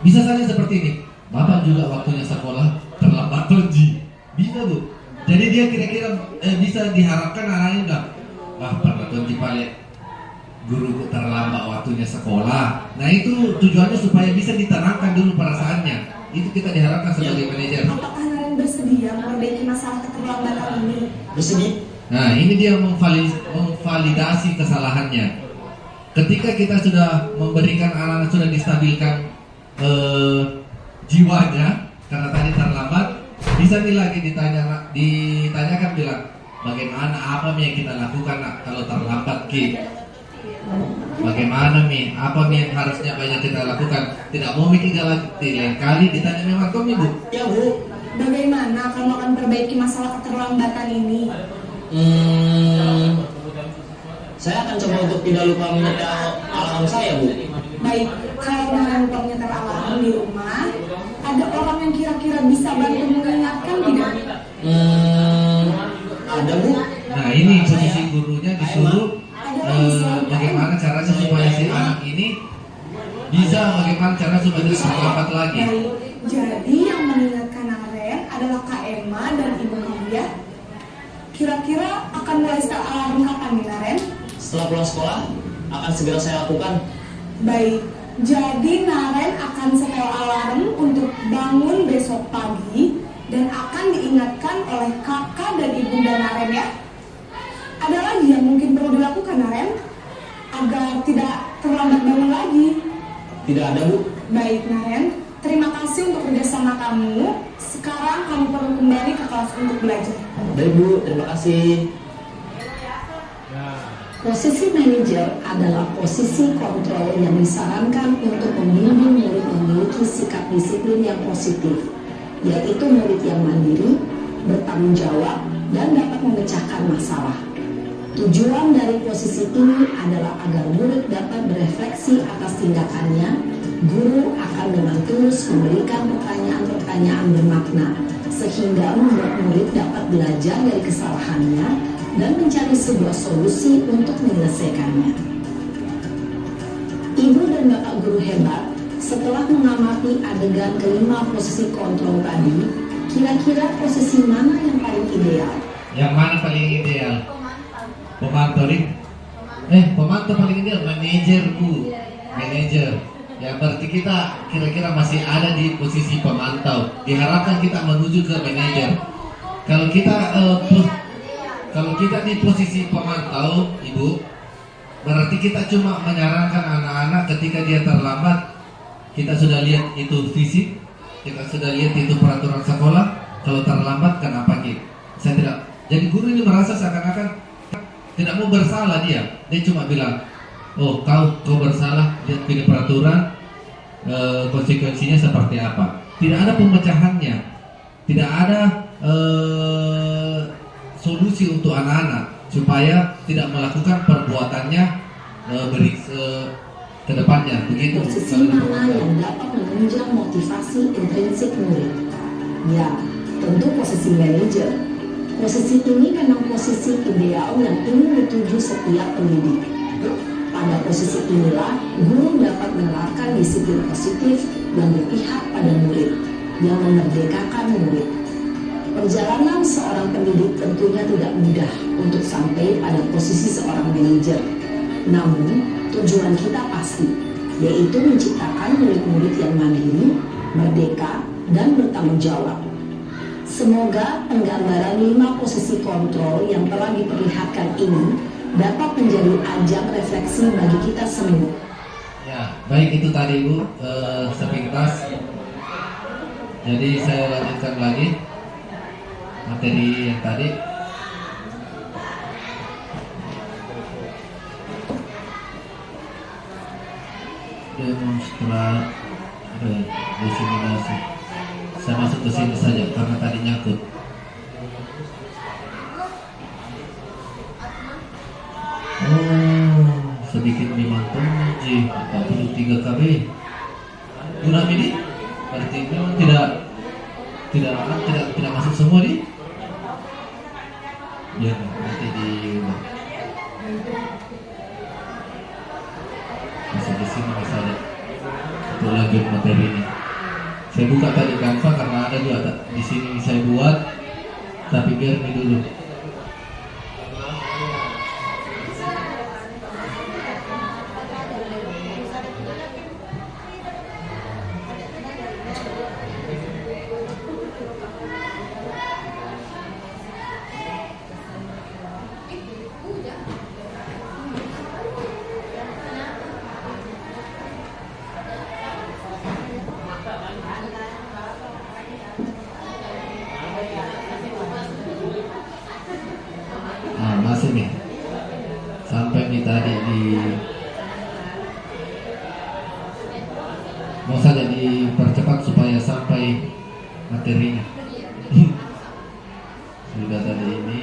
Speaker 1: bisa saja seperti ini. Bapak juga waktunya sekolah terlambat pergi. Bisa, Bu. Jadi dia kira-kira bisa diharapkan anaknya udah, wah pernah pergi balik guruku terlambat waktunya sekolah. Nah itu tujuannya supaya bisa ditenangkan dulu perasaannya. Itu kita diharapkan sebagai manajer.
Speaker 4: Apakah Naren bersedia memperbaiki masalah keterlambatan ini?
Speaker 2: Bersedih.
Speaker 1: Nah ini dia memvalidasi kesalahannya. Ketika kita sudah memberikan anak-anak sudah distabilkan jiwanya karena tadi terlambat, bisa nih lagi ditanyakan bilang bagaimana apa yang kita lakukan kalau terlambat Ki? Bagaimana apa yang harusnya banyak kita lakukan? Tidak mau mikir lagi lain kali ditanya memang kamu, Bu.
Speaker 2: Ya, Bu.
Speaker 4: Bagaimana kamu akan perbaiki masalah keterlambatan ini?
Speaker 2: Saya akan coba untuk tidak lupa menyetel alarm saya, Bu.
Speaker 4: Baik, kalau Naren lupa menyetel alarm di rumah, ada orang yang kira-kira bisa bantu mengingatkan tidak?
Speaker 2: Ada, Bu.
Speaker 1: Nah ini posisi gurunya disuruh bagaimana caranya supaya si anak ini bisa bagaimana cara supaya dia terlambat lagi.
Speaker 4: Baik, jadi yang mengingatkan Naren adalah Kak Emma dan Ibu Nadia. Kira-kira akan mulai setel alarm kapan nih, Naren?
Speaker 2: Setelah pulang sekolah, akan segera saya lakukan.
Speaker 4: Baik, jadi Naren akan setel alarm untuk bangun besok pagi dan akan diingatkan oleh kakak dan ibunda Naren ya. Ada lagi yang mungkin perlu dilakukan Naren agar tidak terlambat bangun lagi?
Speaker 2: Tidak ada, Bu.
Speaker 4: Baik Naren, terima kasih untuk kerjasama kamu. Sekarang kamu perlu kembali ke kelas untuk belajar.
Speaker 2: Baik, Bu. Terima kasih.
Speaker 3: Posisi manajer adalah posisi kontrol yang disarankan untuk membimbing murid memiliki sikap disiplin yang positif, yaitu murid yang mandiri, bertanggung jawab, dan dapat memecahkan masalah. Tujuan dari posisi ini adalah agar murid dapat berefleksi atas tindakannya. Guru akan dengan tulus memberikan pertanyaan-pertanyaan bermakna, sehingga membuat murid dapat belajar dari kesalahannya dan mencari sebuah solusi untuk menyelesaikannya. Ibu dan bapak guru hebat, setelah mengamati adegan kelima posisi kontrol tadi, kira-kira posisi mana yang paling ideal?
Speaker 1: Yang mana paling ideal? Pemantau nih? Pemantau paling ideal, manajerku. manajer. Ya berarti kita kira-kira masih ada di posisi pemantau. Diharapkan kita menuju ke manajer. Kalau kita kalau kita di posisi pemantau, Ibu, berarti kita cuma menyarankan anak-anak ketika dia terlambat. Kita sudah lihat itu fisik, kita sudah lihat itu peraturan sekolah. Kalau terlambat kenapa gitu? Saya tidak. Jadi guru ini merasa seakan-akan tidak mau bersalah dia. Dia cuma bilang, oh kau bersalah, lihat ini peraturan, konsekuensinya seperti apa. Tidak ada pemecahannya, tidak ada solusi untuk anak-anak supaya tidak melakukan perbuatannya ke depannya. Begitu.
Speaker 3: Posisi mana yang dapat menunjang motivasi intrinsik murid? Ya, tentu posisi manajer. Posisi ini memang posisi ideal yang ingin dituju setiap pendidik. Pada posisi inilah, guru dapat menerapkan disiplin positif dan berpihak pada murid, yang memerdekakan murid. Perjalanan seorang pendidik tentunya tidak mudah untuk sampai pada posisi seorang manajer. Namun, tujuan kita pasti, yaitu menciptakan murid-murid yang mandiri, merdeka, dan bertanggung jawab. Semoga penggambaran 5 posisi kontrol yang telah diperlihatkan ini dapat menjadi ajang refleksi bagi kita semua.
Speaker 1: Ya, baik itu tadi Bu, sepintas. Jadi saya lanjutkan lagi materi yang tadi. Diseminasi. Saya masuk ke sini saja karena tadi nyangkut. Oh, sedikit dimantau J 43 KB. Guna ini berarti memang tidak masuk semua di. Ya, nanti diubah. Masuk di sini misalnya. Itu lagi materi ini. Saya buka tadi Canva karena ada juga di sini saya buat, tapi biar ini dulu. Masih nih sampai nih tadi mau saja dipercepat supaya sampai materinya. Sudah tadi ini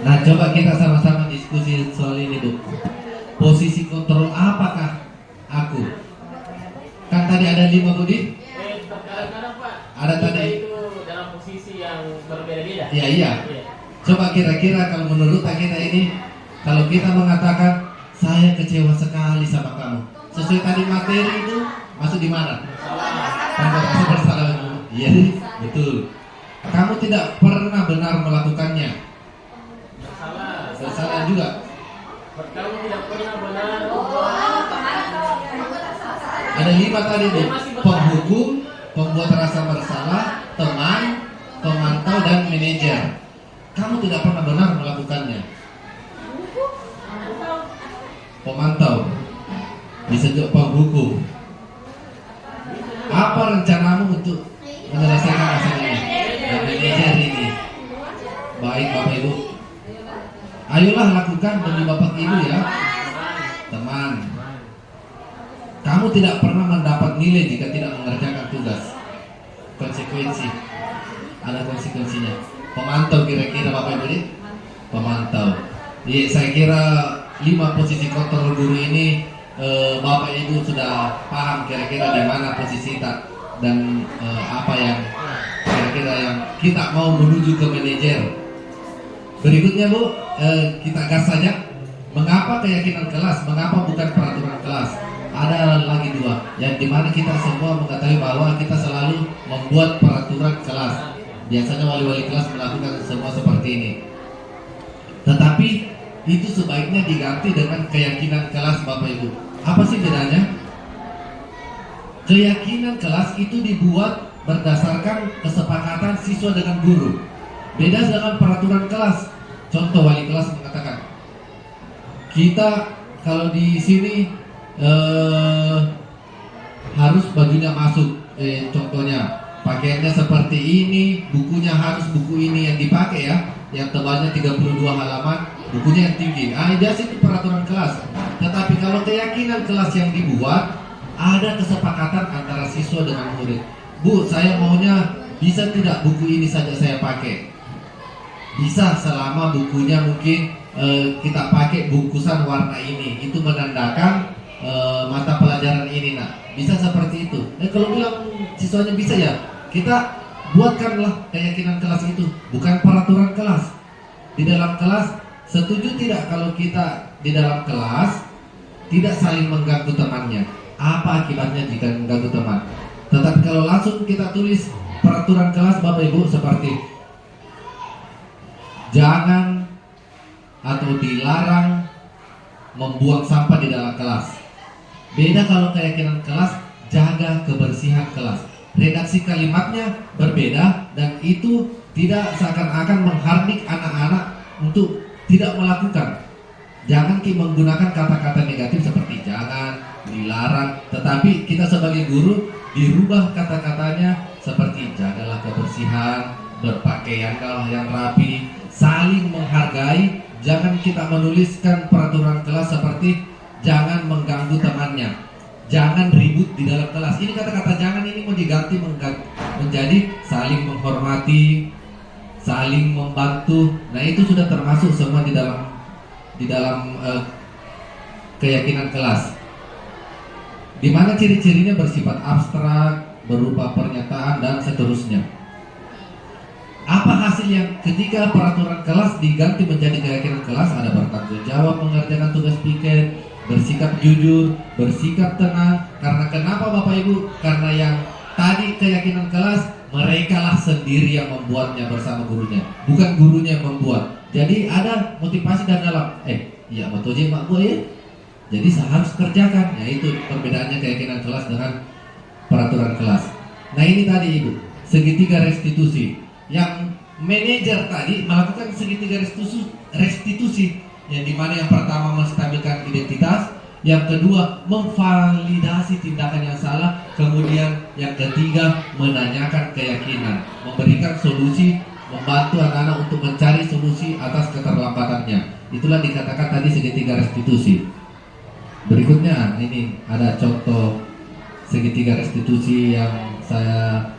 Speaker 1: Nah, coba kita sama-sama diskusi soal ini, Bu. Posisi kontrol apakah aku? Kan tadi ada 5, Budi?
Speaker 5: Kadang-kadang Pak,
Speaker 1: Ada
Speaker 5: kita
Speaker 1: tadi.
Speaker 5: itu dalam posisi yang berbeda-beda.
Speaker 1: Iya. Coba kira-kira kalau menurut kita ini, kalau kita mengatakan saya kecewa sekali sama kamu, sesuai tadi materi itu masuk di mana? Merasa bersalah. Iya, betul. Kamu tidak pernah benar melakukannya. Bersalah juga.
Speaker 5: Kamu tidak pernah benar.
Speaker 1: Ada 5 tadi tuh, penghukum, pembuat rasa bersalah, teman, pemantau, dan manajer. Kamu tidak pernah benar melakukannya. Pemantau, bisa juga penghukum. Apa rencanamu untuk menyelesaikan masalah ini? Dan manajer ini. Baik Bapak Ibu, ayolah lakukan demi Bapak Ibu ya. Teman, kamu tidak pernah mendapat nilai jika tidak mengerjakan tugas. Konsekuensi, ada konsekuensinya. pemantau kira-kira Bapak Ibu nih? Pemantau. Iya, saya kira 5 posisi kontrol guru ini Bapak Ibu sudah paham kira-kira di mana posisi kita dan apa yang kira-kira yang kita mau menuju ke manajer. Berikutnya Bu, kita gas saja. Mengapa keyakinan kelas? Mengapa bukan peraturan kelas? Ada lagi 2, yang dimana kita semua mengetahui bahwa kita selalu membuat peraturan kelas. Biasanya wali-wali kelas melakukan semua seperti ini. Tetapi itu sebaiknya diganti dengan keyakinan kelas Bapak Ibu. Apa sih bedanya? Keyakinan kelas itu dibuat berdasarkan kesepakatan siswa dengan guru. Beda dengan peraturan kelas. Contoh wali kelas mengatakan, kita kalau di sini harus bajunya masuk. Contohnya pakaiannya seperti ini, bukunya harus buku ini yang dipakai ya, yang tebalnya 32 halaman, bukunya yang tinggi. Itu peraturan kelas. Tetapi kalau keyakinan kelas yang dibuat, ada kesepakatan antara siswa dengan murid. Bu, saya maunya bisa tidak buku ini saja saya pakai? Bisa selama bukunya mungkin kita pakai bungkusan warna ini. Itu menandakan mata pelajaran ini. Nah, bisa seperti itu. Kalau bilang siswanya bisa ya, kita buatkanlah keyakinan kelas itu, bukan peraturan kelas. Di dalam kelas, setuju tidak kalau kita di dalam kelas tidak saling mengganggu temannya? Apa akibatnya jika mengganggu teman? Tetapi kalau langsung kita tulis peraturan kelas Bapak Ibu seperti jangan atau dilarang membuang sampah di dalam kelas. Beda kalau keyakinan kelas, jaga kebersihan kelas. Redaksi kalimatnya berbeda dan itu tidak seakan-akan menghardik anak-anak untuk tidak melakukan. Jangan menggunakan kata-kata negatif seperti jangan, dilarang, tetapi kita sebagai guru dirubah kata-katanya seperti jagalah kebersihan, berpakaianlah yang rapi, saling menghargai. Jangan kita menuliskan peraturan kelas seperti jangan mengganggu temannya, jangan ribut di dalam kelas. Ini kata-kata jangan ini mau diganti menjadi saling menghormati, saling membantu. Nah, itu sudah termasuk semua di dalam keyakinan kelas. Di mana ciri-cirinya bersifat abstrak, berupa pernyataan dan seterusnya. Apa hasilnya ketika peraturan kelas diganti menjadi keyakinan kelas? Ada bertanggung jawab mengerjakan tugas piket, bersikap jujur, bersikap tenang. Karena kenapa Bapak Ibu? Karena yang tadi keyakinan kelas, mereka lah sendiri yang membuatnya bersama gurunya, bukan gurunya yang membuat. Jadi ada motivasi dan dalam iya betul aja Pak Bu ya. Jadi saya harus kerjakan. Ya itu perbedaannya keyakinan kelas dengan peraturan kelas. Nah ini tadi Ibu, segitiga restitusi. Yang manajer tadi melakukan segitiga restitusi yang dimana yang pertama menstabilkan identitas, yang kedua memvalidasi tindakan yang salah, kemudian yang ketiga menanyakan keyakinan, memberikan solusi, membantu anak-anak untuk mencari solusi atas keterlambatannya. Itulah dikatakan tadi segitiga restitusi. Berikutnya ini ada contoh segitiga restitusi yang saya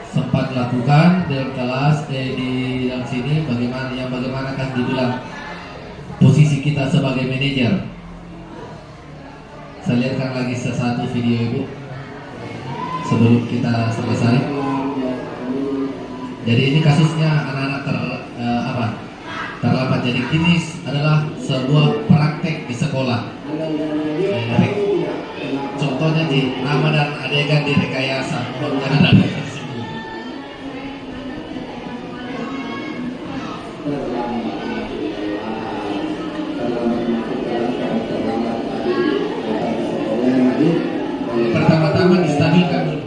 Speaker 1: sempat lakukan dalam kelas di dalam sini. Bagaimana kan dibilang posisi kita sebagai manajer. Saya lihatkan lagi satu video Ibu sebelum kita selesai. Jadi ini kasusnya anak-anak terlambat. Jadi ini adalah sebuah praktek di sekolah. Contohnya di nama dan adegan direkayasa. Jangan ada. Pertama-tama distabilkan dulu.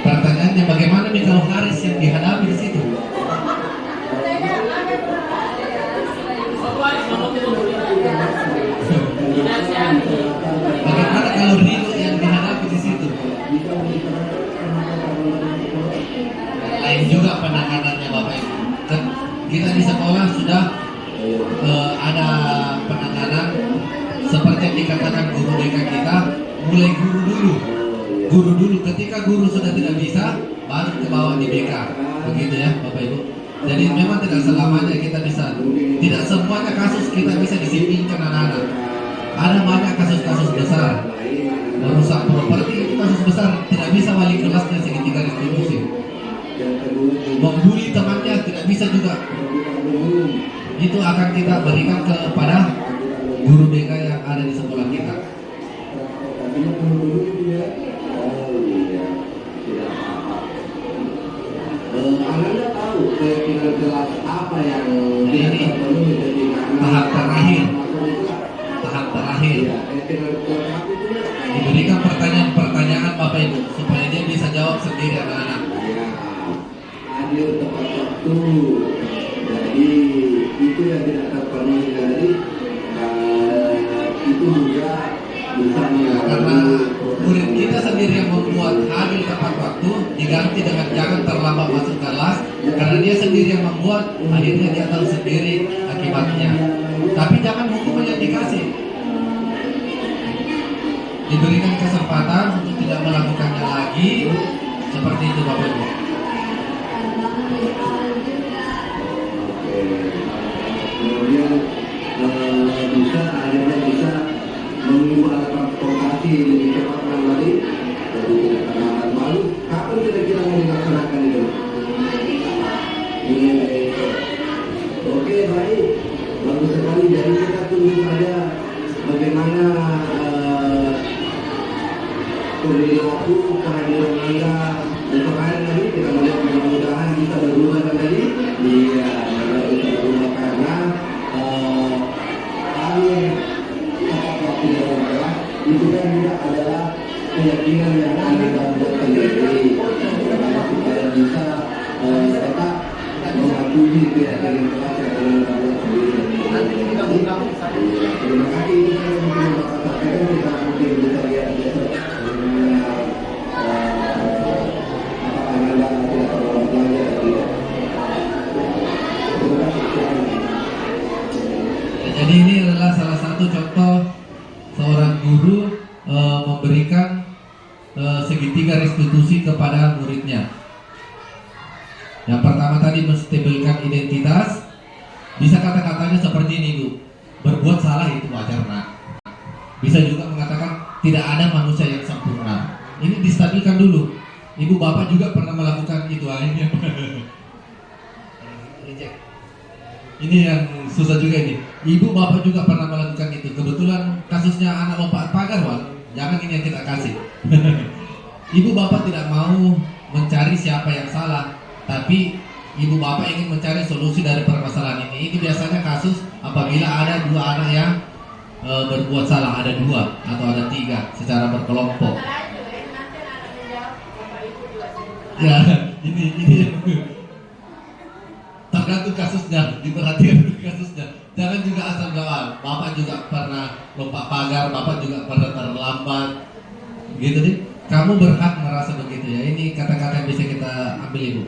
Speaker 1: Pertanyaannya bagaimana nih kalau Haris yang dihadapi di situ? Bagaimana kalau Ridho yang dihadapi di situ? mulai guru dulu. Guru dulu, ketika guru sudah tidak bisa, baru ke bawah di BK. Begitu ya Bapak Ibu. Jadi memang tidak selamanya kita bisa, tidak semuanya kasus kita bisa disimpulkan anak-anak. Ada banyak kasus-kasus besar, merusak properti itu kasus besar, tidak bisa wali kelasnya segitiga restitusi. Membuli temannya tidak bisa juga. Itu akan kita berikan kepada guru BK yang ada di sekolah kita.
Speaker 6: Anda tahu keyakinan kelas apa yang
Speaker 1: Ini tahap terakhir. Tahap terakhir. Diberikan pertanyaan-pertanyaan Bapak Ibu supaya dia bisa jawab sendiri anak-anak.
Speaker 6: Adil tepat waktu. Jadi itu yang tidak terpenuhi dari itu juga bisa
Speaker 1: Karena murid kita sendiri yang membuat hadir tepat waktu diganti dengan jangan terlambat masuk kelas, karena dia sendiri yang membuat, akhirnya dia tahu sendiri akibatnya. Tapi jangan hukuman yang dikasih. Diberikan kesempatan untuk tidak melakukannya lagi, seperti itu Bapak Ibu.
Speaker 6: Kemudian bisa akhirnya bisa mengubah alat transportasi lebih cepat kembali, jadi tidak terlambat. Lalu kapan kira-kira mau dilaksanakan itu? Oke, baik, bagus sekali. Jadi kita tunggu saja bagaimana perilaku kehadiran Anda besok hari nanti. Kita melihat mudah-mudahan bisa berubah tadi. Iya, bisa berubah karena tepat waktu dalam kelas itu kan juga adalah keyakinan yang Anda buat sendiri supaya bisa tetap mematuhi keyakinan kelas yang Anda buat sendiri. Terima kasih. Itu saya mungkin Bapak sampaikan, kita mungkin bisa lihat besok apakah Anda tidak terlalu belajar atau tidak. Terima kasih.
Speaker 1: Jadi ini adalah salah satu contoh seorang guru memberikan segitiga restitusi kepada muridnya. Yang pertama tadi menstabilkan identitas. Bisa kata-katanya seperti ini Bu, berbuat salah itu wajar nak. Bisa juga mengatakan tidak ada manusia yang sempurna. Ini distabilkan dulu. Ibu bapak juga pernah melakukan itu akhirnya. Ini yang susah juga ini. Ibu bapak juga pernah melakukan itu. Kebetulan kasusnya anak lompat pagar, Wak. Jangan ini yang kita kasih. Ibu bapak tidak mau mencari siapa yang salah, tapi ibu bapak ingin mencari solusi dari permasalahan ini. Ini biasanya kasus apabila ada dua anak yang berbuat salah, ada dua atau ada tiga secara berkelompok. Ya, ini tergantung kasusnya, diperhatikan kasusnya. Jangan juga asal jawab. Bapak juga pernah lompat pagar, bapak juga pernah terlambat, gitu nih. Kamu berhak merasa begitu ya. Ini kata-kata yang bisa kita ambil Ibu.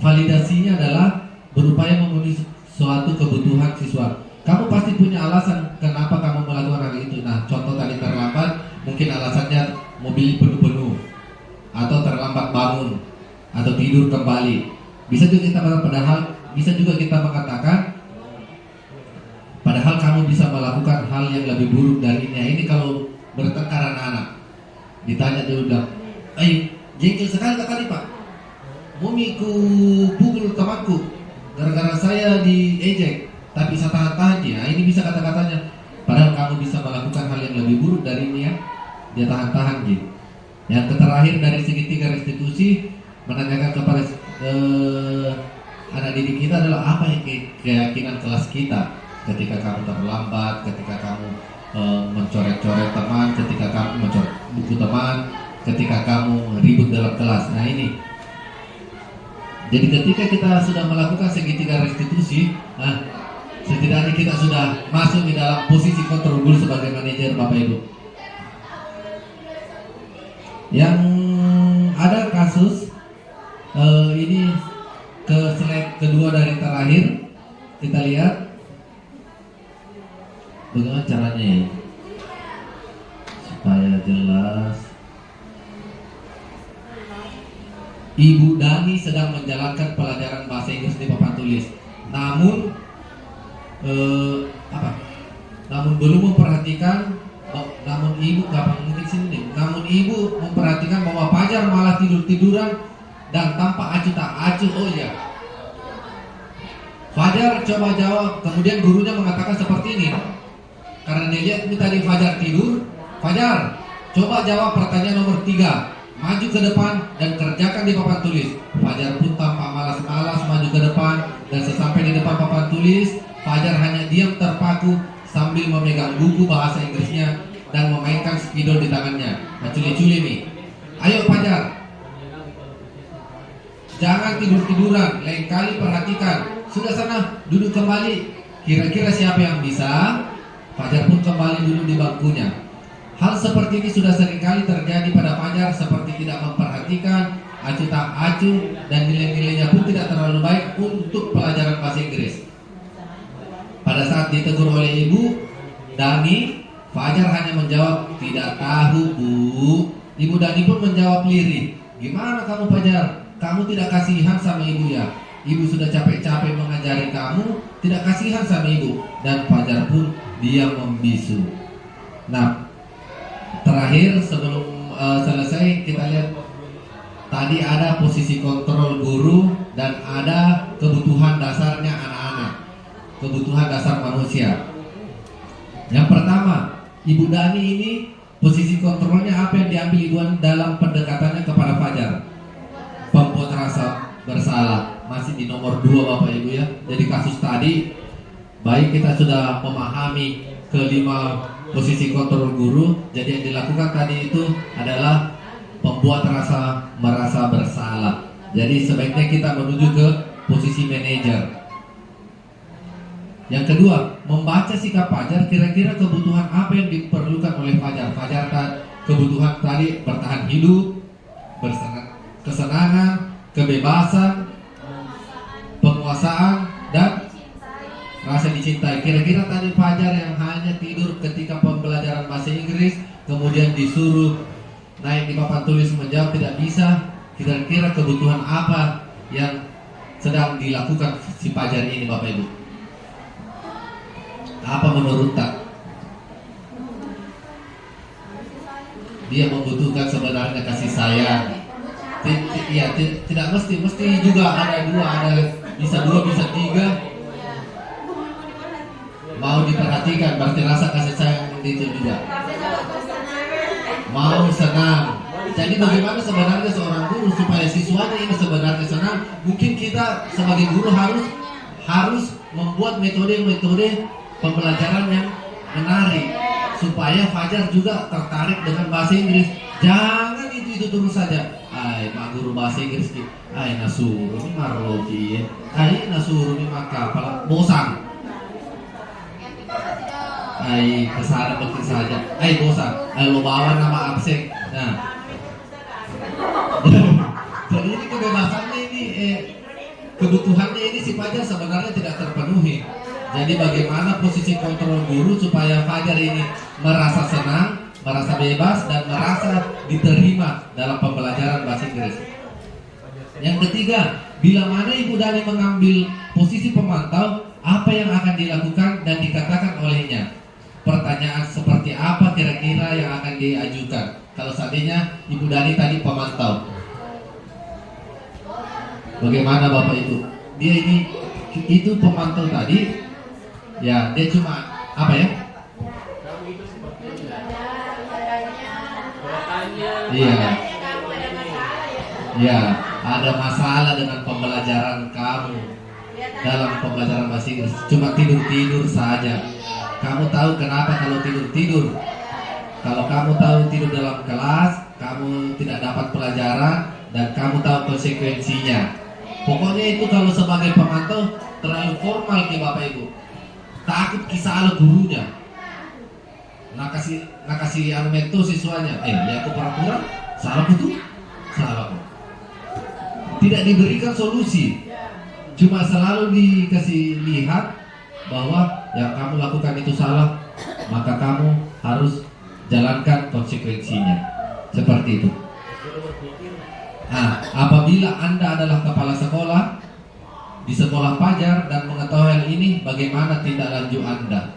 Speaker 1: Validasinya adalah berupaya memenuhi suatu kebutuhan siswa. Kamu pasti punya alasan kenapa kamu melakukan hal itu. Nah, contoh tadi terlambat, mungkin alasannya mobil penuh-penuh, atau terlambat bangun, atau tidur kembali. Bisa juga kita mengatakan, padahal kamu bisa melakukan hal yang lebih buruk dari ini. Ini kalau bertengkar anak-anak, ditanya dulu bilang, jengkel sekali tadi Pak, mumiku pukul temanku gara-gara saya diejek, tapi saya tahan-tahan dia. Ini bisa kata-katanya, padahal kamu bisa melakukan hal yang lebih buruk dari ini ya, dia tahan-tahan gitu. Yang terakhir dari segitiga restitusi, menanyakan kepada anak didik kita adalah apa yang keyakinan kelas kita ketika kamu terlambat, ketika kamu mencoret-coret teman, ketika kamu mencoret buku teman, ketika kamu ribut dalam kelas. Nah ini, jadi ketika kita sudah melakukan segitiga restitusi, setidaknya kita sudah masuk di dalam posisi kontrol dulu sebagai manajer Bapak Ibu. Yang ada kasus ini ke slide kedua dari terakhir, kita lihat bagaimana caranya ya supaya jelas. Ibu Dani sedang menjalankan pelajaran bahasa Inggris di papan tulis. Namun namun belum memperhatikan, namun ibu mungkin sini. Namun ibu memperhatikan bahwa Fajar malah tidur-tiduran dan tampak acuh tak acuh. Oh iya. Fajar coba jawab, kemudian gurunya mengatakan seperti ini. Karena dia lihat ini tadi Fajar tidur. Fajar, coba jawab pertanyaan nomor 3. Maju ke depan dan kerjakan di papan tulis. Fajar pun tampak malas-malas maju ke depan, dan sesampai di depan papan tulis, Fajar hanya diam terpaku sambil memegang buku bahasa Inggrisnya dan memainkan spidol di tangannya. Culi-culi nih. Ayo Fajar, jangan tidur-tiduran, lain kali perhatikan. Sudah sana, duduk kembali. Kira-kira siapa yang bisa? Fajar pun kembali duduk di bangkunya. Hal seperti ini sudah seringkali terjadi pada Fajar, seperti tidak memperhatikan, acuh tak acuh, dan nilai-nilainya pun tidak terlalu baik untuk pelajaran bahasa Inggris. Pada saat ditegur oleh Ibu Dani, Fajar hanya menjawab, "Tidak tahu, Bu." Ibu Dani pun menjawab lirih, "Gimana kamu Fajar? Kamu tidak kasihan sama ibu ya? Ibu sudah capek-capek mengajari kamu, tidak kasihan sama ibu." Dan Fajar pun diam membisu. Nah, terakhir sebelum selesai kita lihat tadi ada posisi kontrol guru dan ada kebutuhan dasarnya anak-anak, kebutuhan dasar manusia. Yang pertama, Ibu Dani ini posisi kontrolnya apa yang diambil Ibu Dani dalam pendekatannya kepada Fajar? Membuat rasa bersalah. Masih di nomor 2 Bapak Ibu ya. Jadi kasus tadi baik kita sudah memahami kelima posisi kontrol guru. Jadi yang dilakukan tadi itu adalah membuat merasa bersalah. Jadi sebaiknya kita menuju ke posisi manajer. Yang kedua, membaca sikap Fajar, kira-kira kebutuhan apa yang diperlukan oleh Fajar. Fajar kebutuhan tadi bertahan hidup, kesenangan, kebebasan, penguasaan, dan rasa dicintai. Kira-kira tadi Fajar yang hanya tidur ketika pembelajaran bahasa Inggris, kemudian disuruh naik di papan tulis menjawab tidak bisa. Kira-kira kebutuhan apa yang sedang dilakukan si Fajar ini Bapak Ibu? Apa menurut tak? Dia membutuhkan sebenarnya kasih sayang. Iya, tidak mesti juga ada 2, bisa 2, bisa 3. Mau diperhatikan, berarti rasa kasih sayang itu juga. Mau senang. Jadi bagaimana sebenarnya seorang guru supaya siswanya ini sebenarnya senang? Mungkin kita sebagai guru harus membuat metode-metode pembelajaran yang menarik supaya Fajar juga tertarik dengan bahasa Inggris. Jangan itu terus saja. Mak guru bahasa Inggris ki. Nasuruh ni marloki. Nasuruh ni makapal. Bosan. Kesana betul saja. Bosan. Lo bawa nama absen. Nah. Jadi ini kebebasannya ini kebutuhannya ini si Fajar sebenarnya tidak terpenuhi. Jadi bagaimana posisi kontrol guru supaya Fajar ini merasa senang, merasa bebas, dan merasa diterima dalam pembelajaran bahasa Inggris. Yang ketiga, bila mana Ibu Dani mengambil posisi pemantau, apa yang akan dilakukan dan dikatakan olehnya? Pertanyaan seperti apa kira-kira yang akan diajukan? Kalau seandainya Ibu Dani tadi pemantau, bagaimana Bapak Ibu? Dia ini itu pemantau tadi. Ya, dia cuma apa ya?
Speaker 5: Kamu itu seperti bertanya.
Speaker 1: Iya. Ya, ada masalah dengan pembelajaran kamu dalam pembelajaran bahasa Inggris. Cuma tidur-tidur saja. Kamu tahu kenapa kalau tidur-tidur? Kalau kamu tahu tidur dalam kelas, kamu tidak dapat pelajaran dan kamu tahu konsekuensinya. Pokoknya itu kalau sebagai pemantau terlalu formal ke Bapak Ibu. Takut kisah gurunya. Nak kasih argumen tuh siswanya. Ya aku pura-pura salah itu, salah kok. Tidak diberikan solusi. Cuma selalu dikasih lihat bahwa yang kamu lakukan itu salah, maka kamu harus jalankan konsekuensinya. Seperti itu. Nah, apabila Anda adalah kepala sekolah di sekolah Fajar dan mengetahui hal ini, bagaimana tindak lanjut Anda?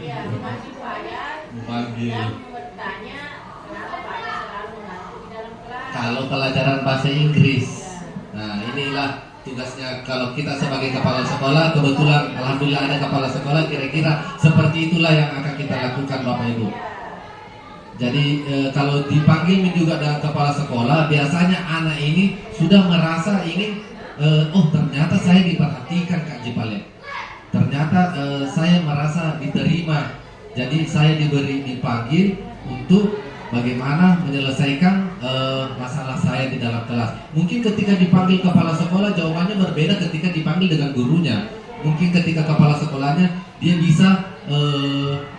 Speaker 7: Ya, mahasiswa ya
Speaker 1: Memanggil.
Speaker 7: yang bertanya kenapa Pak Ayah selalu mengatur di dalam kelas.
Speaker 1: Kalau pelajaran bahasa Inggris, nah inilah tugasnya. Kalau kita sebagai kepala sekolah, kebetulan alhamdulillah ada kepala sekolah, kira-kira seperti itulah yang akan kita lakukan Bapak Ibu. Jadi kalau dipanggil juga dengan kepala sekolah, biasanya anak ini sudah merasa ingin, oh ternyata saya diperhatikan Kak Jipale, ternyata saya merasa diterima. Jadi saya dipanggil untuk bagaimana menyelesaikan masalah saya di dalam kelas. Mungkin ketika dipanggil kepala sekolah jawabannya berbeda ketika dipanggil dengan gurunya. Mungkin ketika kepala sekolahnya dia bisa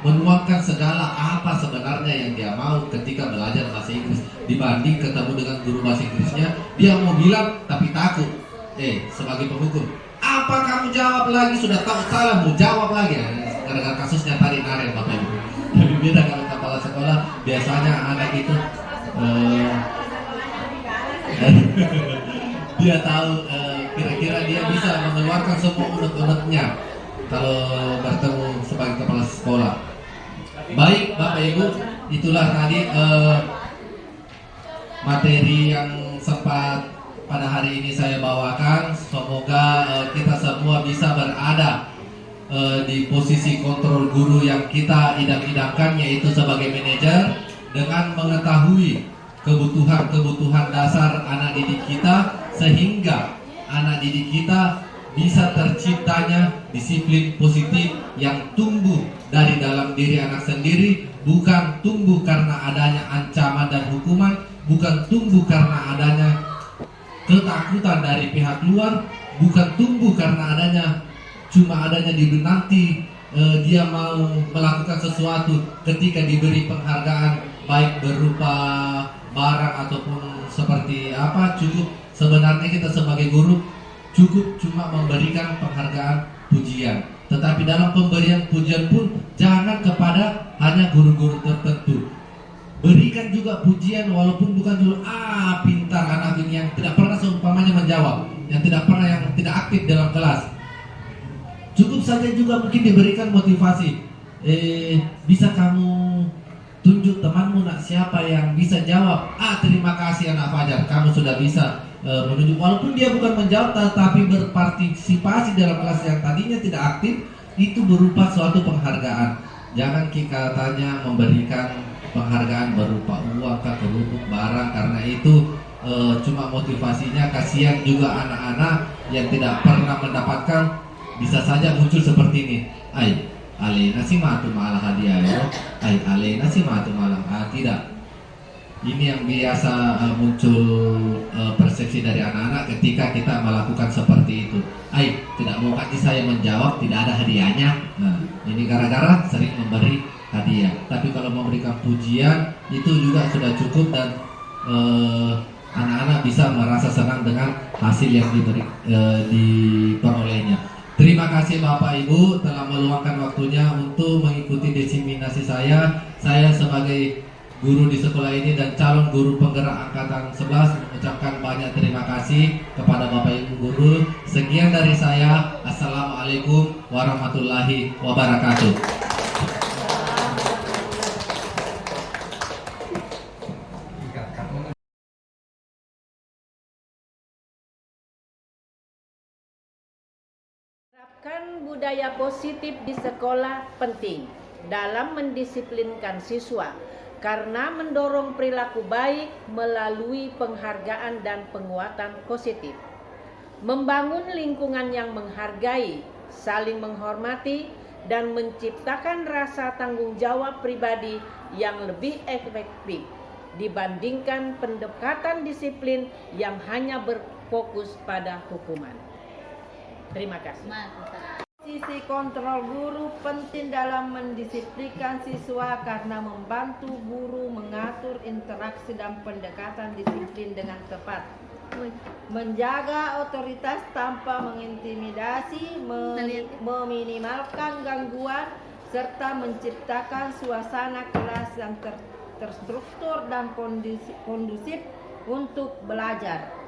Speaker 1: menuangkan segala apa sebenarnya yang dia mau ketika belajar bahasa Inggris, dibanding ketemu dengan guru bahasa Inggrisnya dia mau bilang tapi takut. Sebagai penghukum, apa kamu jawab lagi, sudah tahu salah mau jawab lagi. Gara-gara kasusnya tadi Naren Bapak Ibu. Tapi beda kalau kepala sekolah, biasanya anak itu dia tahu kira-kira dia bisa mengeluarkan semua unek-uneknya kalau bertemu sebagai kepala sekolah. Baik Bapak Ibu, itulah tadi materi yang sempat pada hari ini saya bawakan. Semoga kita semua bisa berada di posisi kontrol guru yang kita idam-idamkan, yaitu sebagai manajer, dengan mengetahui kebutuhan-kebutuhan dasar anak didik kita, sehingga anak didik kita bisa terciptanya disiplin positif yang tumbuh dari dalam diri anak sendiri, bukan tumbuh karena adanya ancaman dan hukuman, bukan tumbuh karena adanya ketakutan dari pihak luar, bukan tumbuh karena adanya nanti dia mau melakukan sesuatu ketika diberi penghargaan baik berupa barang ataupun seperti apa. Cukup sebenarnya kita sebagai guru cukup cuma memberikan penghargaan, pujian. Tetapi dalam pemberian pujian pun jangan kepada hanya guru-guru tertentu. Berikan juga pujian walaupun bukan dulu pintar anak ini yang tidak pernah seumpamanya menjawab, yang tidak aktif dalam kelas. Cukup saja juga mungkin diberikan motivasi. Bisa kamu tunjuk temanmu nak siapa yang bisa jawab. Terima kasih anak Fajar, kamu sudah bisa menunjuk. Walaupun dia bukan menjawab tetapi berpartisipasi dalam kelas yang tadinya tidak aktif, itu berupa suatu penghargaan. Jangan katanya memberikan penghargaan berupa uang, berupa barang, karena itu cuma motivasinya. Kasihan juga anak-anak yang tidak pernah mendapatkan, bisa saja muncul seperti ini. Alena sih matu malah hadiah ya. Alena sih matu malah tidak. Ini yang biasa muncul persepsi dari anak-anak ketika kita melakukan seperti itu. Tidak mau kasih saya menjawab, tidak ada hadiahnya. Nah, ini gara-gara sering memberi hadiah. Tapi kalau memberikan pujian itu juga sudah cukup, dan anak-anak bisa merasa senang dengan hasil yang diperolehnya. Terima kasih Bapak Ibu telah meluangkan waktunya untuk mengikuti diseminasi saya. Saya sebagai guru di sekolah ini dan calon guru penggerak angkatan 11 mengucapkan banyak terima kasih kepada Bapak Ibu guru. Sekian dari saya. Assalamualaikum warahmatullahi wabarakatuh.
Speaker 7: Terapkan budaya positif di sekolah penting dalam mendisiplinkan siswa, karena mendorong perilaku baik melalui penghargaan dan penguatan positif. Membangun lingkungan yang menghargai, saling menghormati, dan menciptakan rasa tanggung jawab pribadi yang lebih efektif dibandingkan pendekatan disiplin yang hanya berfokus pada hukuman. Terima kasih. Sisi kontrol guru penting dalam mendisiplinkan siswa karena membantu guru mengatur interaksi dan pendekatan disiplin dengan tepat. Menjaga otoritas tanpa mengintimidasi, meminimalkan gangguan,
Speaker 8: serta menciptakan suasana kelas yang terstruktur dan kondusif untuk belajar.